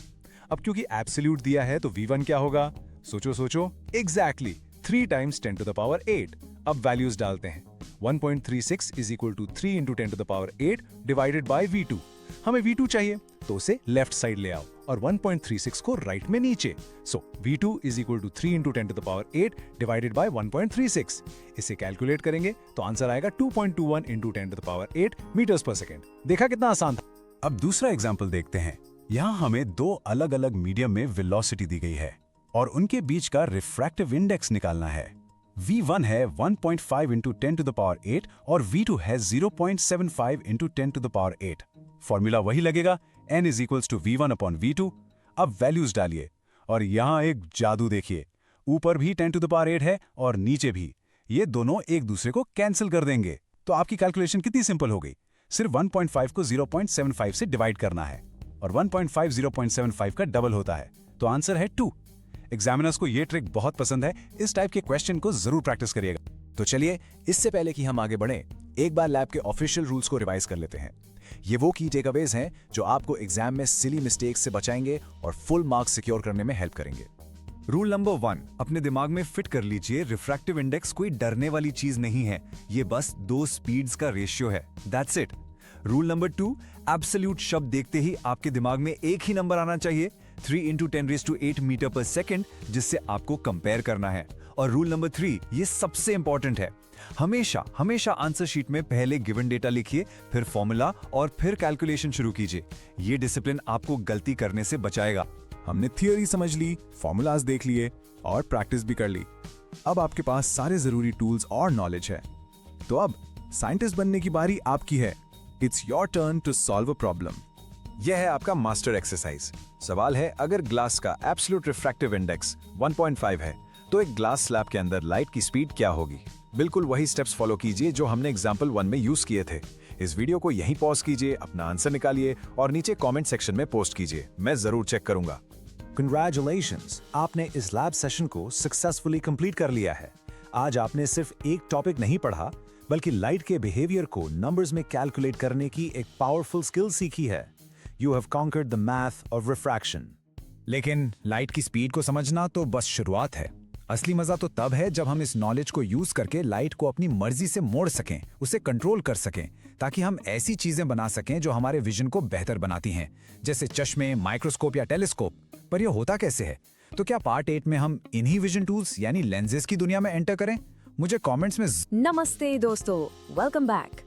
अब क्योंकि एब्सोल्यूट दिया है तो v1 क्या होगा? सोचो, एग्जैक्टली 3 × 10⁸। अब वैल्यूज डालते हैं। 1.36 = 3 × 10⁸ डिवाइडेड बाय v2। हमें v2 चाहिए तो उसे लेफ्ट साइड ले आओ और 1.36 को राइट में नीचे। सो v2 = 3 × 10⁸ डिवाइडेड बाय 1.36। इसे कैलकुलेट करेंगे तो आंसर आएगा 2.21 × 10⁸ मीटर्स पर सेकेंड। देखा कितना आसान था। अब दूसरा एग्जाम्पल देखते हैं। यहाँ हमें 2 अलग अलग मीडियम में वेलोसिटी दी गई है और उनके बीच का रिफ्रैक्टिव इंडेक्स निकालना है। v1 है 1.5 × 10⁸ और v2 है 0.75 × 10⁸। फॉर्मूला वही लगेगा, n = v1 अपॉन v2। अब वैल्यूज डालिए और यहां एक जादू देखिए, ऊपर भी 10⁸ है और नीचे भी। ये दोनों एक दूसरे को कैंसिल कर देंगे। तो आपकी कैलकुलेशन कितनी सिंपल हो गई। सिर्फ 1.5 को 0.75 से डिवाइड करना है और 1.5 0.75 का डबल होता है, तो आंसर है 2। एग्जामिनर्स को ये ट्रिक बहुत पसंद है, इस टाइप के क्वेश्चन को जरूर प्रैक्टिस करिएगा। तो चलिए, इससे पहले कि हम आगे बढ़ें, एक बार लैब के ऑफिशियल रूल्स को रिवाइज कर लेते हैं। ये वो की टेकअवेज हैं जो आपको एग्जाम में सिली मिस्टेक्स से बचाएंगे और फुल मार्क्स सिक्योर करने में हेल्प करेंगे। रूल नंबर 1, अपने दिमाग में फिट कर लीजिए, रिफ्रैक्टिव इंडेक्स कोई डरने वाली चीज नहीं है, ये बस 2 स्पीड्स का रेशियो है। That's it. Rule number 2, absolute शब्द देखते ही आपके दिमाग में एक ही नंबर आना चाहिए, 3 × 10⁸ मीटर पर सेकेंड, जिससे आपको कंपेयर करना है। और रूल नंबर 3, ये सबसे इंपॉर्टेंट है, हमेशा आंसर शीट में पहले गिवन डेटा लिखिए, फिर फॉर्मूला और फिर कैलकुलेशन शुरू कीजिए। ये डिसिप्लिन आपको गलती करने से बचाएगा। हमने थियोरी समझ ली, फॉर्मूलाज देख लिए और प्रैक्टिस भी कर ली। अब आपके पास सारे जरूरी टूल्स और नॉलेज है। तो अब साइंटिस्ट बनने की बारी आपकी है। It's your turn to solve a problem. यह है आपका मास्टर एक्सरसाइज। सवाल है, अगर ग्लास का एब्सोल्यूट रिफ्रैक्टिव इंडेक्स 1.5 है, तो एक ग्लास स्लैब के अंदर लाइट की स्पीड क्या होगी? बिल्कुल वही स्टेप्स फॉलो कीजिए जो हमने एग्जाम्पल 1 में यूज किए थे। इस वीडियो को यहीं पॉज कीजिए, अपना आंसर निकालिए और नीचे कमेंट सेक्शन में पोस्ट कीजिए, मैं जरूर चेक करूंगा। कंग्रेचुलेशंस, आपने इस लैब सेशन को सक्सेसफुली कंप्लीट कर लिया है। आज आपने सिर्फ एक टॉपिक नहीं पढ़ा, बल्कि लाइट के बिहेवियर को नंबर्स में कैलकुलेट करने की एक पावरफुल स्किल सीखी है। You have conquered the math of refraction. लेकिन लाइट की स्पीड को समझना तो बस शुरुआत है। असली मजा तो तब है जब हम इस नॉलेज को यूज करके लाइट को अपनी मर्जी से मोड़ सकें, उसे कंट्रोल कर सकें, ताकि हम ऐसी चीजें बना सकें जो हमारे विजन को बेहतर बनाती हैं, जैसे चश्मे, माइक्रोस्कोप या टेलीस्कोप। पर यह होता कैसे है? तो क्या पार्ट 8 में हम इन्हीं विजन टूल्स यानी लेंसेज की दुनिया में एंटर करें? मुझे कमेंट्स में नमस्ते दोस्तों, वेलकम बैक।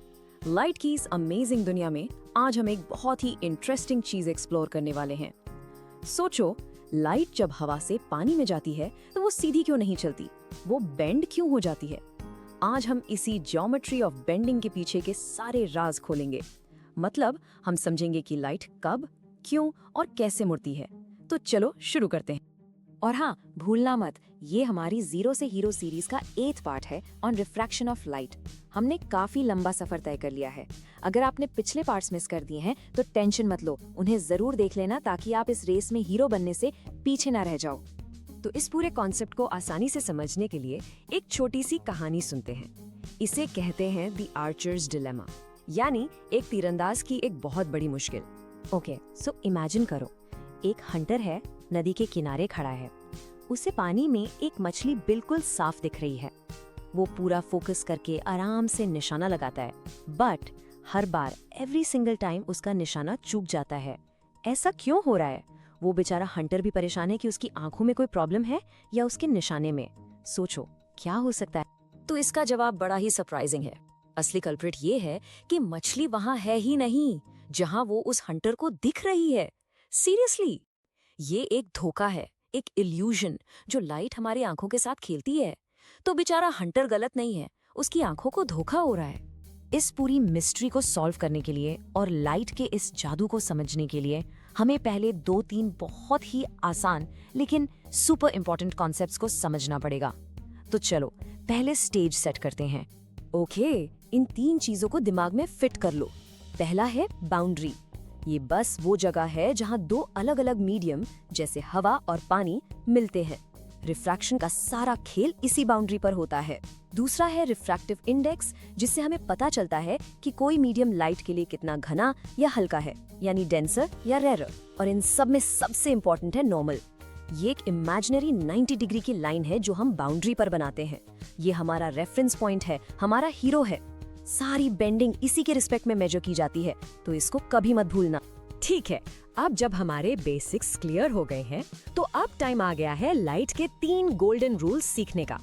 लाइट की इस अमेजिंग दुनिया में आज हम एक बहुत ही इंटरेस्टिंग चीज एक्सप्लोर करने वाले हैं। सोचो, लाइट जब हवा से पानी में जाती है तो वो सीधी क्यों नहीं चलती, वो बेंड क्यों हो जाती है? आज हम इसी ज्योमेट्री ऑफ बेंडिंग के पीछे के सारे राज खोलेंगे। मतलब हम समझेंगे कि लाइट कब, क्यों और कैसे मुड़ती है। तो चलो शुरू करते हैं। और हाँ, भूलना मत, ये हमारी जीरो से हीरो सीरीज का 8th पार्ट है ऑन रिफ्रैक्शन ऑफ लाइट। हमने काफी लंबा सफर तय कर लिया है। अगर आपने पिछले पार्ट्स मिस कर दिए हैं तो टेंशन मत लो, उन्हें जरूर देख लेना ताकि आप इस रेस में हीरो बनने से पीछे ना रह जाओ। तो इस पूरे कॉन्सेप्ट को आसानी से समझने के लिए एक छोटी सी कहानी सुनते हैं। इसे कहते हैं द आर्चर्स डिलेमा, यानी एक तीरंदाज की एक बहुत बड़ी मुश्किल। ओके, सो इमेजिन करो, एक हंटर है, नदी के किनारे खड़ा है। उसे पानी में एक मछली बिल्कुल साफ दिख रही है। वो पूरा फोकस करके आराम से निशाना लगाता है, but her bar every single time उसका निशाना चूक जाता है। ऐसा क्यों हो रहा है? वो बेचारा हंटर भी परेशान है कि उसकी आंखों में कोई प्रॉब्लम है या उसके निशाने में। सोचो क्या हो सकता है? तो इसका जवाब बड़ा ही सरप्राइजिंग है। असली कल्प्रिट ये है कि मछली वहां है ही नहीं जहां वो उस हंटर को दिख रही है। सीरियसली, ये एक धोखा है, एक इल्यूजन जो लाइट हमारी आंखों के साथ खेलती है। तो बेचारा हंटर गलत नहीं है, उसकी आंखों को धोखा हो रहा है। इस पूरी मिस्ट्री को सॉल्व करने के लिए और लाइट के इस जादू को समझने के लिए हमें पहले 2-3 बहुत ही आसान लेकिन सुपर इंपॉर्टेंट कॉन्सेप्ट्स को समझना पड़ेगा। तो चलो पहले स्टेज सेट करते हैं। ओके, इन 3 चीजों को दिमाग में फिट कर लो। पहला है बाउंड्री। ये बस वो जगह है जहां 2 अलग अलग मीडियम जैसे हवा और पानी मिलते हैं। रिफ्रैक्शन का सारा खेल इसी बाउंड्री पर होता है। दूसरा है रिफ्रैक्टिव इंडेक्स, जिससे हमें पता चलता है कि कोई मीडियम लाइट के लिए कितना घना या हल्का है, यानी डेंसर या रेरर। और इन सब में सबसे इंपॉर्टेंट है नॉर्मल। ये एक इमेजिनरी 90 डिग्री की लाइन है जो हम बाउंड्री पर बनाते हैं। ये हमारा रेफरेंस पॉइंट है, हमारा हीरो है। सारी बेंडिंग इसी के रिस्पेक्ट में मेजर की जाती है, तो इसको कभी मत भूलना। ठीक है, अब जब हमारे बेसिक्स क्लियर हो गए हैं, तो अब टाइम आ गया है लाइट के 3 गोल्डन रूल्स सीखने का।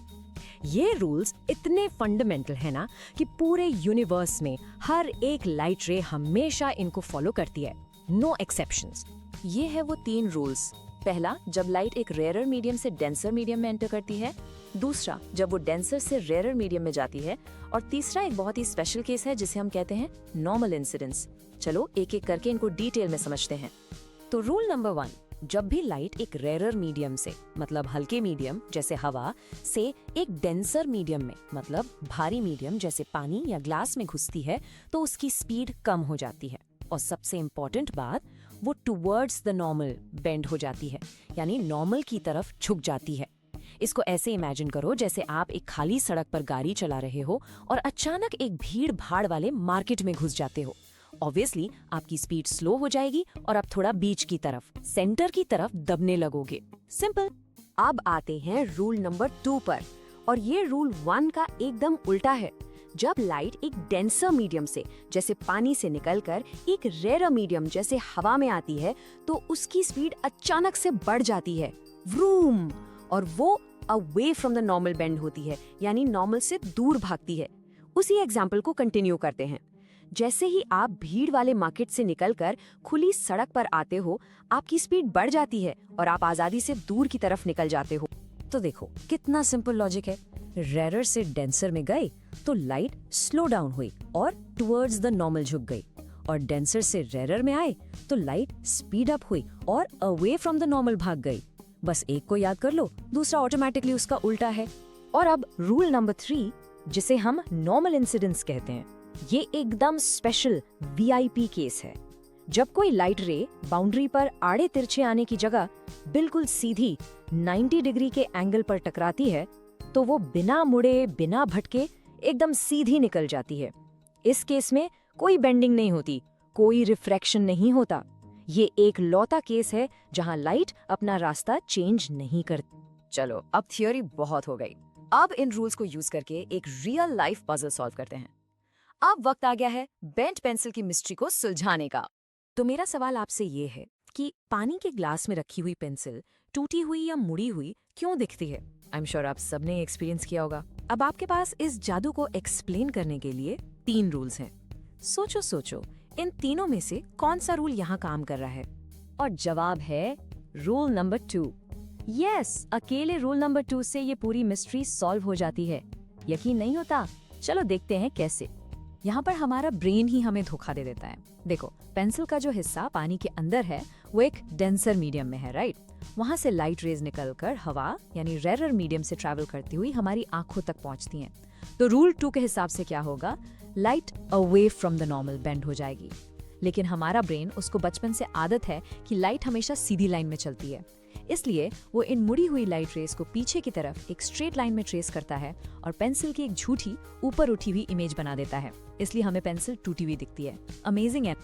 ये रूल्स इतने फंडामेंटल है ना कि पूरे यूनिवर्स में हर एक लाइट रे हमेशा इनको फॉलो करती है, नो एक्सेप्शंस। ये है वो 3 रूल्स। पहला, जब लाइट एक रेयरर मीडियम से डेंसर मीडियम में एंटर करती है। दूसरा, जब वो डेंसर से रेयरर मीडियम में जाती है। और तीसरा एक बहुत ही स्पेशल केस है जिसे हम कहते हैं नॉर्मल इंसिडेंस। चलो एक एक करके इनको डिटेल में समझते हैं। तो रूल नंबर 1, जब भी लाइट एक रेयर मीडियम से मतलब हल्के मीडियम जैसे हवा से एक डेंसर मीडियम में मतलब भारी मीडियम जैसे पानी या ग्लास में घुसती है तो उसकी स्पीड कम हो जाती है और सबसे इम्पोर्टेंट बात, वो टुवर्ड्स द नॉर्मल बेंड हो जाती है, यानी नॉर्मल की तरफ झुक जाती है। इसको ऐसे इमेजिन करो जैसे आप एक खाली सड़क पर गाड़ी चला रहे हो और अचानक एक भीड़ भाड़ वाले मार्केट में घुस जाते हो। ऑब्वियसली आपकी स्पीड स्लो हो जाएगी और आप थोड़ा बीच की तरफ, सेंटर की तरफ दबने लगोगे। सिंपल। अब आते हैं रूल नंबर 2 पर, और ये रूल 1 का एकदम उल्टा है। जब लाइट एक डेंसर मीडियम से जैसे पानी से निकलकर एक रेयर मीडियम जैसे हवा में आती है तो उसकी स्पीड अचानक से बढ़ जाती है, व्रूम, और वो away from the normal bend होती है, यानी नॉर्मल से दूर भागती है। उसी एग्जाम्पल को कंटिन्यू करते हैं। जैसे ही आप भीड़ वाले मार्केट से निकलकर खुली सड़क पर आते हो, आपकी स्पीड बढ़ जाती है और आप आजादी से दूर की तरफ निकल जाते हो। तो देखो कितना सिंपल लॉजिक है। रेयर से डेंसर में गए तो लाइट स्लो डाउन हुई और टुवर्ड्स द नॉर्मल झुक गई, और डेंसर से रेयर में आए तो लाइट स्पीड अप हुई और अवे फ्रॉम द नॉर्मल भाग गई। बस एक को याद कर लो, दूसरा ऑटोमेटिकली उसका उल्टा है। और अब रूल नंबर 3, जिसे हम नॉर्मल इंसिडेंस कहते हैं, ये एकदम स्पेशल VIP केस है। जब कोई लाइट रे बाउंड्री पर आड़े तिरछे आने की जगह बिल्कुल सीधी 90 डिग्री के एंगल पर टकराती है तो वो बिना मुड़े बिना भटके एकदम सीधी निकल जाती है। इस केस में कोई बेंडिंग नहीं होती, कोई रिफ्रैक्शन नहीं होता। ये एक लौता केस है जहां लाइट अपना रास्ता चेंज नहीं करती। चलो अब थियोरी बहुत हो गई, अब इन रूल्स को यूज करके एक रियल लाइफ पजल सॉल्व करते हैं। अब वक्त आ गया है बेंट पेंसिल की मिस्ट्री को सुलझाने का। तो मेरा सवाल आपसे ये है कि पानी के ग्लास में रखी हुई पेंसिल टूटी हुई या मुड़ी हुई क्यों दिखती है? आई एम श्योर आप सबने एक्सपीरियंस किया होगा। अब आपके पास इस जादू को एक्सप्लेन करने के लिए 3 रूल्स हैं। सोचो इन तीनों में से कौन सा रूल यहाँ काम कर रहा है? और जवाब है रूल नंबर 2। यस, अकेले रूल नंबर 2 से ये पूरी मिस्ट्री सॉल्व हो जाती है। यकीन नहीं होता? चलो देखते हैं कैसे। यहाँ पर हमारा ब्रेन ही हमें धोखा दे देता है। देखो, पेंसिल का जो हिस्सा पानी के अंदर है वो एक डेंसर मीडियम में है, राइट? वहाँ से लाइट रेज निकलकर हवा यानी रेयर मीडियम से ट्रैवल करती हुई हमारी आंखों तक पहुँचती हैं। तो रूल 2 के हिसाब से क्या होगा? Light away from the normal bend हो जाएगी। लेकिन हमारा ब्रेन, उसको बचपन से आदत है कि लाइट हमेशा सीधी लाइन में चलती है, इसलिए वो इन मुड़ी हुई लाइट रेस को पीछे की तरफ एक स्ट्रेट लाइन में ट्रेस करता है और पेंसिल की एक झूठी ऊपर उठी हुई इमेज बना देता है। इसलिए हमें पेंसिल टूटी हुई दिखती है। अमेजिंग है।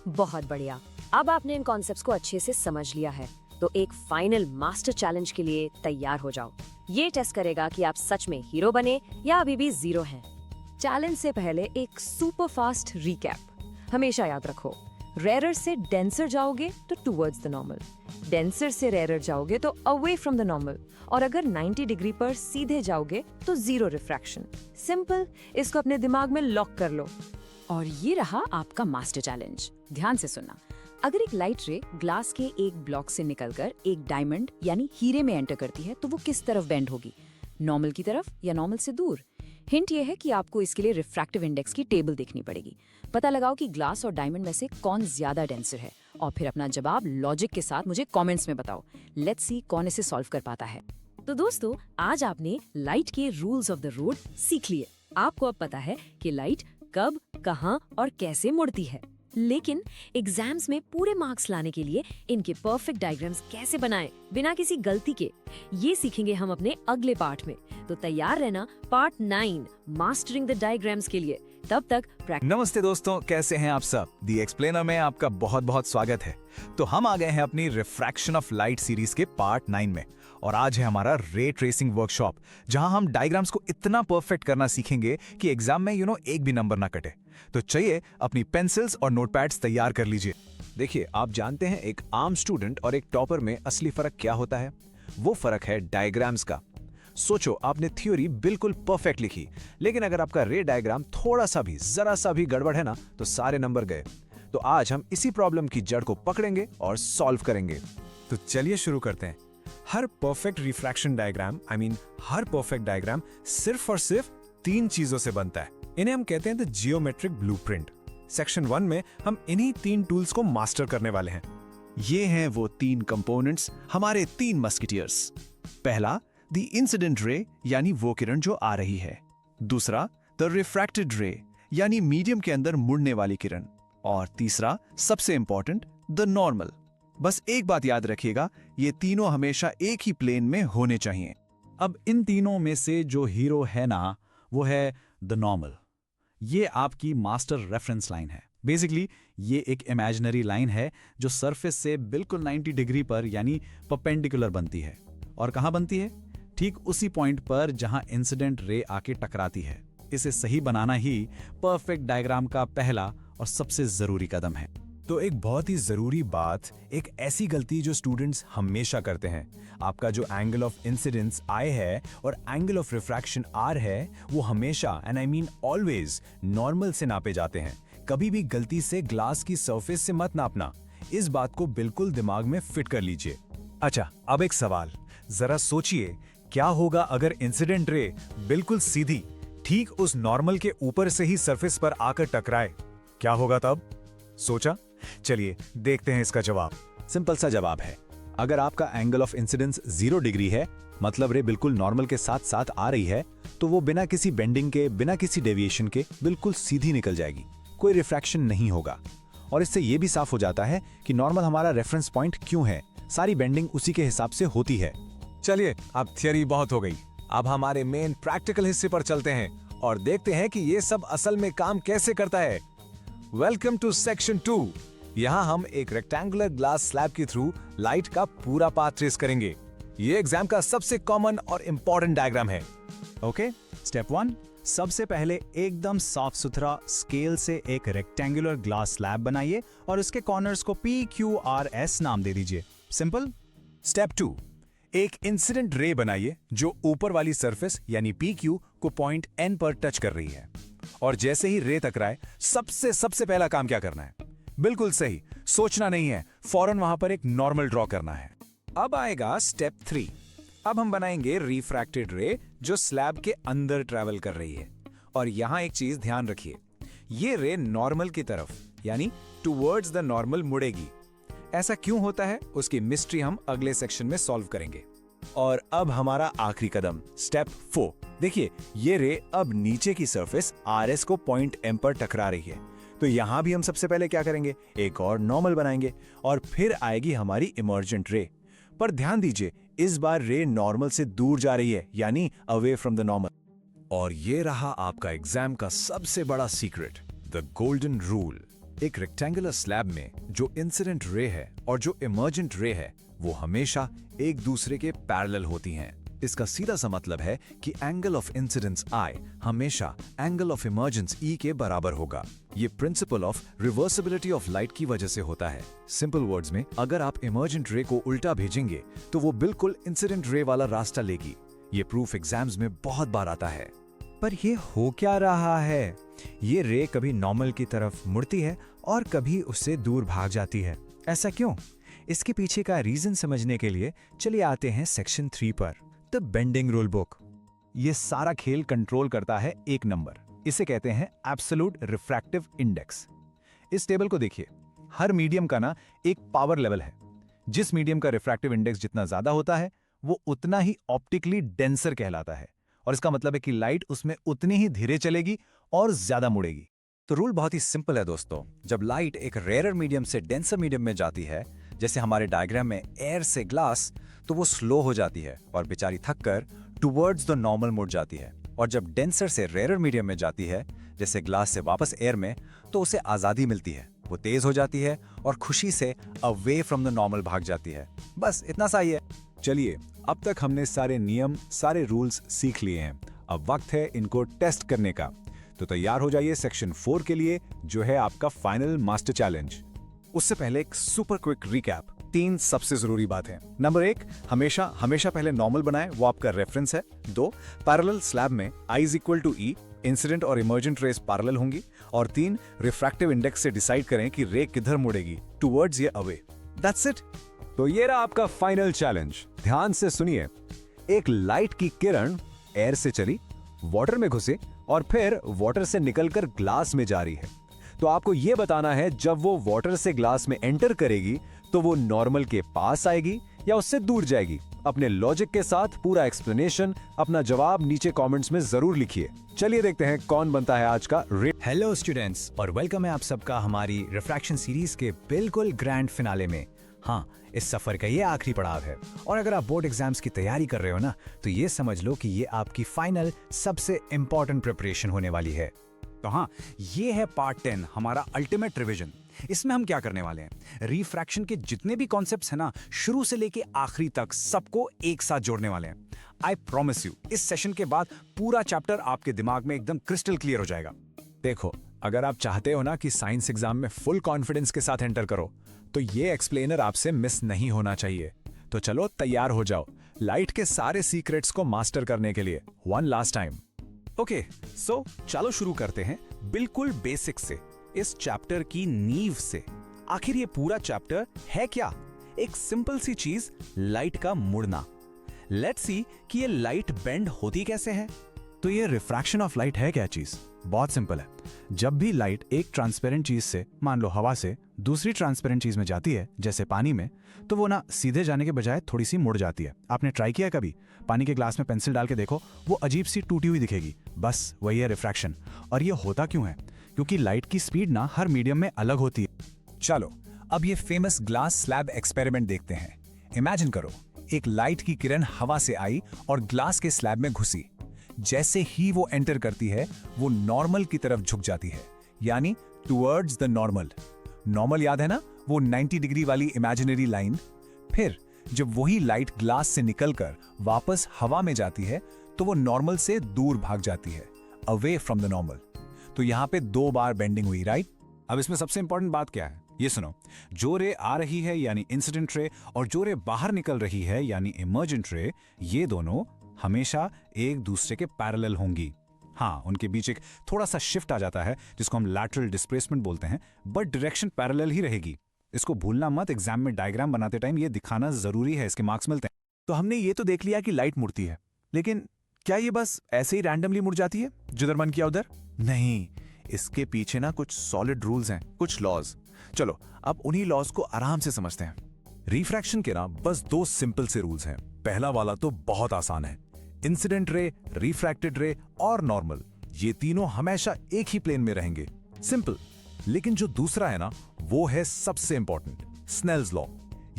बहुत बढ़िया। अब आपने इन कॉन्सेप्ट्स को अच्छे से समझ लिया है, तो एक फाइनल मास्टर चैलेंज के लिए तैयार हो जाओ। ये टेस्ट करेगा कि आप सच में हीरो बने या अभी भी जीरो हैं। चैलेंज से पहले एक सुपर फास्ट रिकैप। हमेशा याद रखो, रेयर से डेंसर जाओगे तो टुवर्ड्स द नॉर्मल, डेंसर से रेयर जाओगे तो अवे फ्रॉम द नॉर्मल, और अगर 90 डिग्री पर सीधे जाओगे तो 0 रिफ्रैक्शन। सिंपल, इसको अपने दिमाग में लॉक कर लो। और ये रहा आपका मास्टर चैलेंज। ध्यान से सुनना। अगर एक लाइट रे ग्लास के एक ब्लॉक से निकलकर एक डायमंड यानी हीरे में एंटर करती है तो वो किस तरफ बेंड होगी? नॉर्मल की तरफ या नॉर्मल से दूर? हिंट ये है कि आपको इसके लिए रिफ्रैक्टिव इंडेक्स की टेबल देखनी पड़ेगी। पता लगाओ कि ग्लास और डायमंड में से कौन ज्यादा डेंसर है, और फिर अपना जवाब लॉजिक के साथ मुझे कमेंट्स में बताओ। लेट्स सी कौन इसे सॉल्व कर पाता है। तो दोस्तों, आज आपने लाइट के रूल्स ऑफ द रोड सीख लिए। आपको अब पता है कि लाइट कब, कहां और कैसे मुड़ती है। लेकिन एग्जाम्स में पूरे मार्क्स लाने के लिए इनके परफेक्ट डायग्राम्स कैसे बनाएं बिना किसी गलती के, ये सीखेंगे हम अपने अगले पार्ट में। तो तैयार रहना पार्ट 9 मास्टरिंग द डायग्राम्स के लिए। तब तक नमस्ते दोस्तों, कैसे हैं आप सब? दी एक्सप्लेनर में आपका बहुत बहुत स्वागत है। तो हम आ गए हैं अपनी रिफ्रैक्शन ऑफ लाइट सीरीज के पार्ट 9 में, और आज है हमारा रे ट्रेसिंग वर्कशॉप, जहां हम डायग्राम्स को इतना परफेक्ट करना सीखेंगे कि एग्जाम में एक भी नंबर ना कटे। तो चाहिए अपनी पेंसिल्स और नोटपैड्स तैयार कर लीजिए। देखिए, आप जानते हैं एक आम स्टूडेंट और एक टॉपर में असली फर्क क्या होता है? वो फर्क है डायग्राम्स का। सोचो, आपने थ्योरी बिल्कुल परफेक्ट लिखी, लेकिन अगर आपका रे डायग्राम थोड़ा सा भी, जरा सा भी गड़बड़ है ना, तो सारे नंबर गए। तो आज हम इसी प्रॉब्लम की जड़ को पकड़ेंगे और सॉल्व करेंगे। तो चलिए शुरू करते हैं। हर परफेक्ट रिफ्रैक्शन डायग्राम, हर परफेक्ट डायग्राम सिर्फ और सिर्फ 3 चीजों से बनता है। इन्हें हम कहते हैं द जियोमेट्रिक ब्लूप्रिंट। सेक्शन 1 में हम इन्हीं 3 टूल्स को मास्टर करने वाले हैं। ये हैं वो 3 कंपोनेंट्स, हमारे 3 मस्किटियर्स। पहला, द इंसिडेंट रे यानी वो किरण जो आ रही है। दूसरा, द रिफ्रैक्टेड रे यानी मीडियम के अंदर मुड़ने वाली किरण। और तीसरा, सबसे इंपॉर्टेंट, द नॉर्मल। बस एक बात याद रखिएगा, ये तीनों हमेशा एक ही प्लेन में होने चाहिए। अब इन तीनों में से जो हीरो है ना, वो है द नॉर्मल। ये आपकी मास्टर रेफरेंस लाइन है। बेसिकली ये एक इमेजिनरी लाइन है जो सरफेस से बिल्कुल 90 डिग्री पर यानी परपेंडिकुलर बनती है। और कहाँ बनती है? ठीक उसी पॉइंट पर जहां इंसिडेंट रे आके टकराती है। इसे सही बनाना ही परफेक्ट डायग्राम का पहला और सबसे जरूरी कदम है। तो एक बहुत ही जरूरी बात, एक ऐसी गलती जो स्टूडेंट्स हमेशा करते हैं, आपका जो एंगल ऑफ इंसिडेंस आई है और एंगल ऑफ रिफ्रैक्शन आर है, वो हमेशा, and I mean always, normal से नापे जाते हैं। कभी भी गलती से ग्लास की सरफेस से मत नापना। इस बात को बिल्कुल दिमाग में फिट कर लीजिए। अच्छा, अब एक सवाल, जरा सोचिए, क्या होगा अगर इंसिडेंट रे बिल्कुल सीधी ठीक उस नॉर्मल के ऊपर से ही सरफेस पर आकर टकराए? क्या होगा तब? सोचा? चलिए देखते हैं इसका जवाब। सिंपल सा जवाब है, अगर आपका एंगल ऑफ इंसिडेंस 0 डिग्री है, मतलब रे बिल्कुल नॉर्मल के साथ साथ आ रही है, तो वो बिना किसी बेंडिंग के, बिना किसी डेविएशन के बिल्कुल सीधी निकल जाएगी। कोई रिफ्रैक्शन नहीं होगा। और इससे ये भी साफ हो जाता है कि नॉर्मल हमारा रेफरेंस पॉइंट क्यों है। सारी बेंडिंग उसी के हिसाब से होती है। चलिए, अब थियरी बहुत हो गई। अब हमारे मेन प्रैक्टिकल हिस्से पर चलते हैं और देखते हैं कि ये सब असल में काम कैसे करता है। Welcome to section 2। यहाँ हम एक रेक्टेंगुलर ग्लास स्लैब के थ्रू लाइट का पूरा पाथ ट्रेस करेंगे। ये एग्जाम का सबसे कॉमन और इंपॉर्टेंट डायग्राम है। ओके, स्टेप 1, सबसे पहले एकदम साफ सुथरा स्केल से एक रेक्टेंगुलर ग्लास स्लैब बनाइए और उसके कॉर्नर्स को PQRS नाम दे दीजिए। सिंपल। स्टेप 2, एक इंसिडेंट रे बनाइए जो ऊपर वाली सरफेस यानी PQ को पॉइंट N पर टच कर रही है। और जैसे ही रे टकराए, सबसे पहला काम क्या करना है? बिल्कुल सही, सोचना नहीं है, फौरन वहां पर एक नॉर्मल ड्रॉ करना है। अब आएगा स्टेप 3। अब हम बनाएंगे रिफ्रैक्टेड रे जो स्लैब के अंदर ट्रैवल कर रही है। और यहां एक चीज ध्यान रखिए, ये रे नॉर्मल की तरफ यानी टुवर्ड्स द नॉर्मल मुड़ेगी। ऐसा क्यों होता है, उसकी मिस्ट्री हम अगले सेक्शन में सॉल्व करेंगे। और अब हमारा आखिरी कदम, स्टेप 4। देखिए, ये रे अब नीचे की सरफेस RS को पॉइंट M पर टकरा रही है। तो यहां भी हम सबसे पहले क्या करेंगे? एक और नॉर्मल बनाएंगे और फिर आएगी हमारी इमर्जेंट रे। पर ध्यान दीजिए, इस बार रे नॉर्मल से दूर जा रही है, यानी अवे फ्रॉम द नॉर्मल। और ये रहा आपका एग्जाम का सबसे बड़ा सीक्रेट, द गोल्डन रूल। एक रेक्टेंगुलर स्लैब में जो इंसिडेंट रे है और जो इमर्जेंट रे है, वो हमेशा एक दूसरे के पैरेलल होती हैं। इसका सीधा सा मतलब है कि एंगल ऑफ इंसिडेंस I हमेशा एंगल ऑफ इमर्जेंस E के बराबर होगा। ये principle of reversibility of light की वजह से होता है। सिंपल वर्ड्स में, अगर आप इमर्जेंट रे को उल्टा भेजेंगे तो वो बिल्कुल इंसिडेंट रे वाला रास्ता लेगी। ये प्रूफ एग्जाम्स में बहुत बार आता है। पर ये हो क्या रहा है? ये रे कभी नॉर्मल की तरफ मुड़ती है और कभी उससे दूर भाग जाती है। ऐसा क्यों? इसके पीछे का रीजन समझने के लिए चलिए आते हैं सेक्शन 3 पर, द बेंडिंग रूल बुक। ये सारा खेल कंट्रोल करता है एक नंबर, इसे कहते हैं एब्सोल्यूट रिफ्रैक्टिव इंडेक्स। इस टेबल को देखिए, हर मीडियम का ना एक पावर लेवल है। जिस मीडियम का रिफ्रैक्टिव इंडेक्स जितना ज्यादा होता है, वो उतना ही ऑप्टिकली डेंसर कहलाता है। और इसका मतलब है कि लाइट उसमें उतनी ही धीरे चलेगी और ज्यादा मुड़ेगी। तो रूल बहुत ही सिंपल है दोस्तों। जब लाइट एक रेयर मीडियम से डेंसर मीडियम में जाती है, जैसे हमारे डायग्राम में एयर से ग्लास, तो वो स्लो हो जाती है और बेचारी थककर टुवर्ड्स द नॉर्मल मुड़ जाती है। और जब डेंसर से रेयर मीडियम में जाती है, जैसे ग्लास से वापस एयर में, तो उसे आजादी मिलती है। वो तेज हो जाती है और खुशी से अवे फ्रॉम द नॉर्मल भाग जाती है। बस इतना सा ही है। चलिए, अब तक हमने सारे नियम, सारे रूल्स सीख लिए हैं। अब वक्त है इनको टेस्ट करने का। तो तैयार हो जाइए सेक्शन 4 के लिए, जो है आपका फाइनल मास्टर चैलेंज। उससे पहले एक सुपर क्विक रिकैप। 3 सबसे जरूरी बातें। नंबर 1, हमेशा पहले नॉर्मल बनाएं, वो आपका रेफरेंस है। 2, पैरेलल स्लैब में I = E, इंसिडेंट और इमर्जेंट रेस पैरेलल होंगी। और 3, रिफ्रैक्टिव इंडेक्स से डिसाइड करें कि रे किधर मुड़ेगी, टुवर्ड्स या अवे। That's it. तो ये रहा आपका फाइनल चैलेंज। ध्यान से सुनिए, एक लाइट की किरण एयर से चली, वाटर में घुसे और फिर वाटर से निकलकर ग्लास में जा रही है। तो आपको यह बताना है, जब वो वाटर से ग्लास में एंटर करेगी तो वो नॉर्मल के पास आएगी या उससे दूर जाएगी? अपने लॉजिक के साथ पूरा एक्सप्लेनेशन, अपना जवाब नीचे कमेंट्स में जरूर लिखिए। चलिए देखते हैं कौन बनता है आज का हेलो स्टूडेंट्स, और वेलकम है आप सबका हमारी रिफ्रैक्शन सीरीज के बिल्कुल ग्रैंड फिनाले में। हाँ, इस सफर का ये आखिरी पड़ाव है, और अगर आप बोर्ड एग्जाम्स की तैयारी कर रहे हो ना, तो ये समझ लो कि ये आपकी फाइनल सबसे इंपॉर्टेंट प्रिपरेशन होने वाली है। तो हाँ, ये है पार्ट 10, हमारा अल्टीमेट रिवीजन। इसमें हम क्या करने वाले हैं, रिफ्रैक्शन के जितने भी कॉन्सेप्ट्स हैं ना, शुरू से लेके आखिरी तक सबको एक साथ जोड़ने वाले हैं। आई प्रॉमिस यू, इस सेशन के बाद पूरा चैप्टर आपके दिमाग में एकदम क्रिस्टल क्लियर हो जाएगा। देखो, अगर आप चाहते हो ना कि साइंस एग्जाम में फुल कॉन्फिडेंस के साथ एंटर करो, तो ये एक्सप्लेनर आपसे मिस नहीं होना चाहिए। तो चलो तैयार हो जाओ लाइट के सारे सीक्रेट्स को मास्टर करने के लिए वन लास्ट टाइम। ओके, सो चलो शुरू करते हैं बिल्कुल बेसिक से, इस चैप्टर की नींव से। आखिर ये पूरा चैप्टर है क्या? एक सिंपल सी चीज, लाइट का मुड़ना। लेट्स सी कि ये लाइट बेंड होती कैसे है। तो ये रिफ्रैक्शन ऑफ लाइट है क्या चीज? बहुत सिंपल है। जब भी लाइट एक ट्रांसपेरेंट चीज से, मान लो हवा से, दूसरी ट्रांसपेरेंट चीज में जाती है, जैसे पानी में, तो वो ना सीधे जाने के बजाय थोड़ी सी मुड़ जाती है। आपने ट्राई किया कभी? पानी के ग्लास में पेंसिल डाल के देखो, वो अजीब सी टूटी हुई दिखेगी। बस वही है रिफ्रैक्शन। और ये होता क्यों है? क्योंकि लाइट की स्पीड ना हर मीडियम में अलग होती है। चलो अब ये फेमस ग्लास स्लैब एक्सपेरिमेंट देखते हैं। इमेजिन करो, एक लाइट की किरण हवा से आई और ग्लास के स्लैब में घुसी। जैसे ही वो एंटर करती है, वो नॉर्मल की तरफ झुक जाती है, यानी टुवर्ड्स द नॉर्मल। नॉर्मल याद है ना, वो 90 डिग्री वाली इमेजिनरी लाइन। फिर जब वही लाइट ग्लास से निकलकर वापस हवा में जाती है, तो वो नॉर्मल से दूर भाग जाती है, अवे फ्रॉम द नॉर्मल। तो यहां पे 2 बार बेंडिंग हुई, राइट? अब इसमें सबसे इंपॉर्टेंट बात क्या है, ये सुनो। जो रे आ रही है यानी इंसिडेंट रे, और जो रे बाहर निकल रही है यानी इमर्जेंट रे, ये दोनों हमेशा एक दूसरे के पैरेलल होंगी। हाँ, उनके बीच एक थोड़ा सा शिफ्ट आ जाता है, जिसको हम लैटरल डिस्प्लेसमेंट बोलते हैं, बट डायरेक्शन पैरेलल ही रहेगी। इसको भूलना मत, एग्जाम में डायग्राम बनाते टाइम ये दिखाना जरूरी है, इसके मार्क्स मिलते हैं। तो हमने ये तो देख लिया कि लाइट मुड़ती है, लेकिन क्या ये बस ऐसे ही रैंडमली मुड़ जाती है, जिधर मन किया उधर? नहीं, इसके पीछे ना कुछ सॉलिड रूल्स हैं, कुछ लॉज। चलो अब उन्हीं लॉज को आराम से समझते हैं। रिफ्रैक्शन के ना बस 2 सिंपल से रूल्स हैं। पहला वाला तो बहुत आसान है, इंसिडेंट रे, रिफ्रैक्टेड रे और नॉर्मल, ये तीनों हमेशा एक ही प्लेन में रहेंगे। सिंपल। लेकिन जो दूसरा है ना, वो है सबसे इंपॉर्टेंट, स्नेल्स लॉ।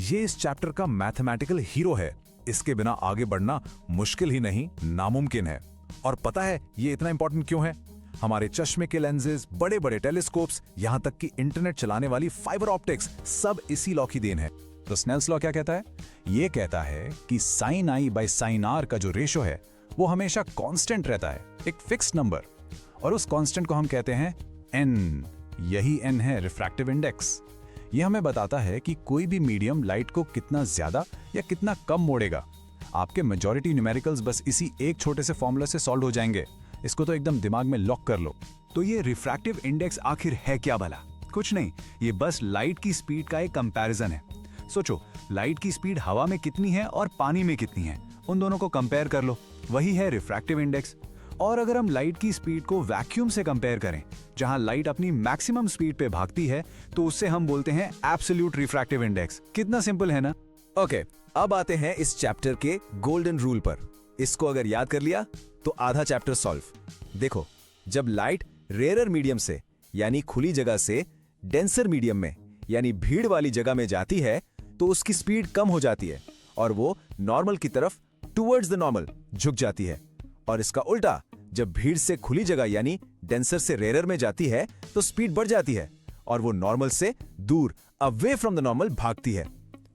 ये इस चैप्टर का मैथमेटिकल हीरो है। इसके बिना आगे बढ़ना मुश्किल ही नहीं, नामुमकिन है। और पता है ये इतना इंपॉर्टेंट क्यों है? हमारे चश्मे के लेंसेज, बड़े बड़े टेलीस्कोप्स, यहां तक कि इंटरनेट चलाने वाली फाइबर ऑप्टिक्स, सब इसी लॉ की देन है। तो स्नेल्स लॉ क्या कहता है? ये कहता है कि sine I by sine R का जो रेशो है, वो हमेशा कांस्टेंट रहता है, एक फिक्स्ड नंबर, और उस कांस्टेंट को हम कहते हैं n। यही n है रिफ्रैक्टिव इंडेक्स। ये हमें बताता है कि कोई भी मीडियम लाइट को कितना ज्यादा या कितना कम मोड़ेगा। आपके मेजॉरिटी न्यूमेरिकल्स बस इसी एक छोटे से फॉर्मूला से सॉल्व हो जाएंगे। इसको तो एकदम दिमाग में लॉक कर लो। तो ये रिफ्रैक्टिव इंडेक्स आखिर है क्या भला? कुछ नहीं, ये बस लाइट की स्पीड का एक कंपैरिजन है। सोचो, लाइट की स्पीड हवा में कितनी है और पानी में कितनी है, उन दोनों को कंपेयर कर लो, वही है रिफ्रैक्टिव इंडेक्स। और अगर हम लाइट की स्पीड को वैक्यूम से कंपेयर करें, जहां लाइट अपनी मैक्सिमम स्पीड पे भागती है, तो उससे हम बोलते हैं एब्सोल्यूट रिफ्रैक्टिव इंडेक्स। कितना सिंपल है ना? ओके, अब आते हैं इस चैप्टर के गोल्डन रूल पर। इसको अगर याद कर लिया तो आधा चैप्टर सॉल्व। देखो, जब लाइट रेयरर मीडियम से यानी खुली जगह से डेंसर मीडियम में यानी भीड़ वाली जगह में जाती है, तो उसकी स्पीड कम हो जाती है और वो नॉर्मल की तरफ टुवर्ड्स द नॉर्मल झुक जाती है। और इसका उल्टा, जब भीड़ से खुली जगह यानी डेंसर से रेयरर में जाती है, तो स्पीड बढ़ जाती है और वो नॉर्मल से दूर, अवे फ्रॉम द नॉर्मल भागती है।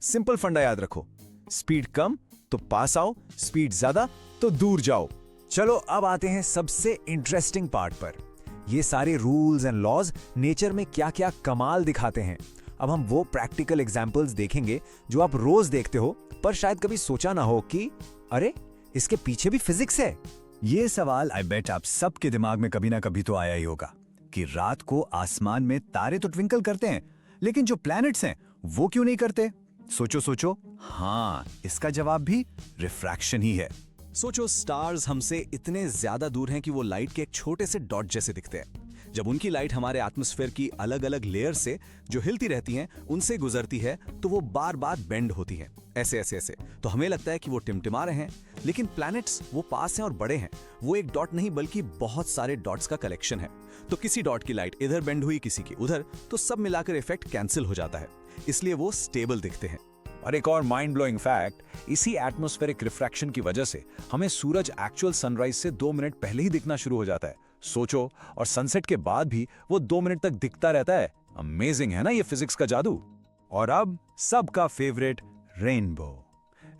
सिंपल फंडा याद रखो, स्पीड कम तो पास आओ, स्पीड ज्यादा तो दूर जाओ। चलो अब आते हैं सबसे इंटरेस्टिंग पार्ट पर। ये सारे रूल्स एंड लॉज नेचर में क्या क्या कमाल दिखाते हैं। अब हम वो प्रैक्टिकल एग्जाम्पल्स देखेंगे जो आप रोज देखते हो, पर शायद कभी सोचा ना हो कि अरे, इसके पीछे भी फिजिक्स है। ये सवाल आई बेट आप सबके दिमाग में कभी ना कभी तो आया ही होगा कि रात को आसमान में तारे तो ट्विंकल करते हैं, लेकिन जो प्लैनेट्स हैं वो क्यों नहीं करते? सोचो सोचो। हाँ, इसका जवाब भी रिफ्रैक्शन ही है। सोचो, स्टार्स हमसे इतने ज्यादा दूर हैं कि वो लाइट के एक छोटे से डॉट जैसे दिखते हैं। जब उनकी लाइट हमारे एटमॉस्फेयर की अलग अलग लेयर से जो हिलती रहती हैं उनसे गुजरती है तो वो बार बार बेंड होती हैं, ऐसे ऐसे ऐसे। तो हमें लगता है कि वो टिमटिमा रहे हैं, लेकिन प्लैनेट्स वो पास हैं और बड़े हैं। वो एक डॉट नहीं बल्कि बहुत सारे डॉट्स का कलेक्शन है। तो किसी डॉट की लाइट इधर बेंड हुई, किसी की उधर, तो सब मिलाकर इफेक्ट कैंसिल हो जाता है, इसलिए वो स्टेबल दिखते हैं। और एक और माइंड ब्लोइंग फैक्ट, इसी एटमॉस्फेरिक रिफ्रैक्शन की वजह से हमें सूरज एक्चुअल सनराइज से 2 मिनट पहले ही दिखना शुरू हो जाता है। सोचो, और सनसेट के बाद भी वो 2 मिनट तक दिखता रहता है। अमेजिंग है ना ये फिजिक्स का जादू। और अब सबका फेवरेट रेनबो।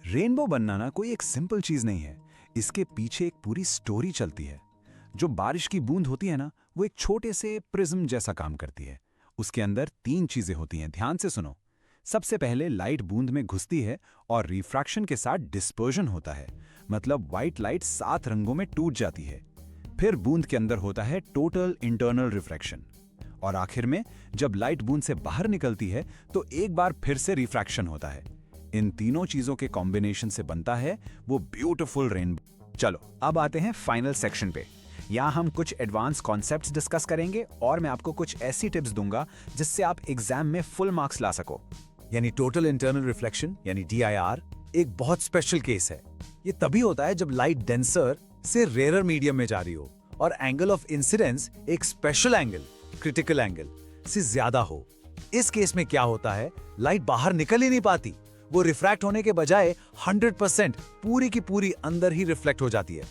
रेनबो बनना ना कोई एक सिंपल चीज नहीं है, इसके पीछे एक पूरी स्टोरी चलती है। जो बारिश की बूंद होती है ना, वो एक छोटे से प्रिज्म जैसा काम करती है। उसके अंदर 3 चीजें होती हैं, ध्यान से सुनो। सबसे पहले लाइट बूंद में घुसती है और रिफ्रैक्शन के साथ डिस्पर्जन होता है, मतलब व्हाइट लाइट 7 रंगों में टूट जाती है। फिर बूंद के अंदर होता है टोटल इंटरनल रिफ्रैक्शन, और आखिर में जब लाइट बूंद से बाहर निकलती है तो एक बार फिर से रिफ्रैक्शन होता है। इन तीनों चीजों के कॉम्बिनेशन से बनता है वो ब्यूटीफुल रेनबो। चलो अब आते हैं फाइनल सेक्शन पे। यहाँ हम कुछ एडवांस कॉन्सेप्ट्स डिस्कस करेंगे और मैं आपको कुछ ऐसी टिप्स दूंगा जिससे आप एग्जाम में फुल मार्क्स ला सको। यानी टोटल इंटरनल रिफ्लेक्शन यानी DIR एक बहुत स्पेशल केस है। ये तभी होता है जब लाइट डेंसर से रेयर मीडियम में जा रही हो और एंगल ऑफ इंसिडेंस एक स्पेशल एंगल, क्रिटिकल एंगल से ज्यादा हो। इस केस में क्या होता है, लाइट बाहर निकल ही नहीं पाती, वो रिफ्रैक्ट होने के बजाय 100% पूरी की पूरी अंदर ही रिफ्लेक्ट हो जाती है।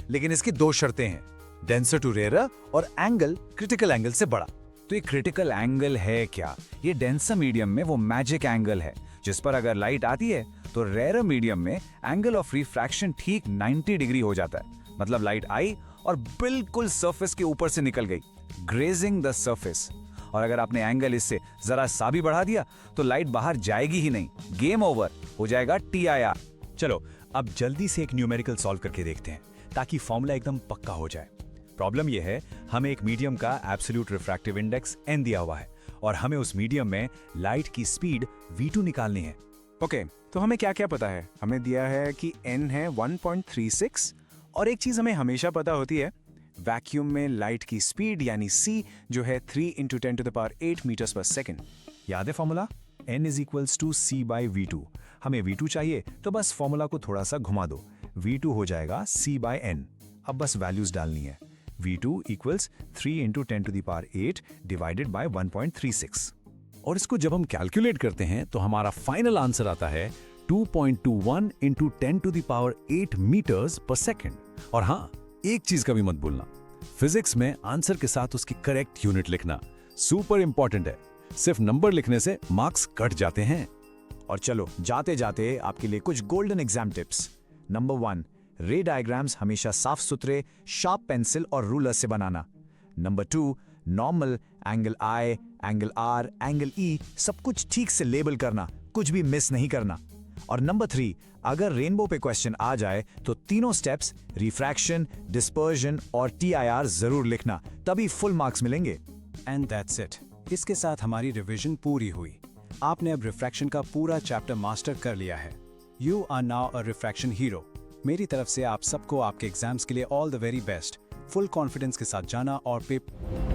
लेकिन इसकी 2 शर्तें हैं, डेंसर टू रेयर और एंगल क्रिटिकल एंगल से बड़ा। तो ये क्रिटिकल एंगल है क्या? ये डेंसर मीडियम में वो मैजिक एंगल है जिस पर अगर लाइट आती है तो रेयर मीडियम में एंगल ऑफ रिफ्रैक्शन ठीक 90 डिग्री हो जाता है। मतलब लाइट आई और बिल्कुल सरफेस के ऊपर से निकल गई, ग्रेजिंग द सरफेस। और अगर आपने एंगल इससे जरा सा भी बढ़ा दिया तो लाइट बाहर जाएगी ही नहीं, गेम ओवर हो जाएगा TIR। चलो अब जल्दी से एक न्यूमेरिकल सॉल्व करके देखते हैं ताकि फॉर्मूला एकदम पक्का हो जाए। प्रॉब्लम यह है, हमें एक मीडियम का एब्सोल्यूट रिफ्रैक्टिव इंडेक्स n दिया हुआ है और हमें उस मीडियम में लाइट की स्पीड v2 निकालनी है। ओके, तो हमें क्या क्या पता है? हमें दिया है कि n है 1.36 और एक चीज हमें हमेशा पता होती है, वैक्यूम में लाइट की स्पीड यानी c जो है 3 × 10⁸ मीटर्स पर सेकेंड। याद है फॉर्मूला? n = c/v2। हमें v2 चाहिए तो बस फॉर्मूला को थोड़ा सा घुमा दो, v2 हो जाएगा c/n। अब बस वैल्यूज डालनी है। v2 = 3 × 10⁸ divided by 1.36। और इसको जब हम कैलकुलेट करते हैं तो हमारा फाइनल आंसर आता है 2.21 × 10⁸ मीटर्स पर सेकेंड। और हाँ, एक चीज का भी मत भूलना, फिजिक्स में आंसर के साथ उसकी करेक्ट यूनिट लिखना सुपर इंपॉर्टेंट है। सिर्फ नंबर लिखने से मार्क्स कट जाते हैं। और चलो जाते जाते आपके लिए कुछ गोल्डन एग्जाम टिप्स। नंबर 1, रे डायग्राम्स हमेशा साफ सुथरे शार्प पेंसिल और रूलर से बनाना। Number 2, normal, angle I, angle R, angle E सब कुछ ठीक से लेबल करना, कुछ भी मिस नहीं करना। और नंबर 3, अगर रेनबो पे क्वेश्चन आ जाए तो तीनों स्टेप्स रिफ्रैक्शन, डिस्पर्जन और TIR जरूर लिखना, तभी फुल मार्क्स मिलेंगे। And that's it. इसके साथ हमारी रिवीजन पूरी हुई। आपने अब रिफ्रैक्शन का पूरा चैप्टर मास्टर कर लिया है। You are now a refraction hero. मेरी तरफ से आप सबको आपके एग्जाम्स के लिए all the very best. Full confidence के साथ जाना और पेपर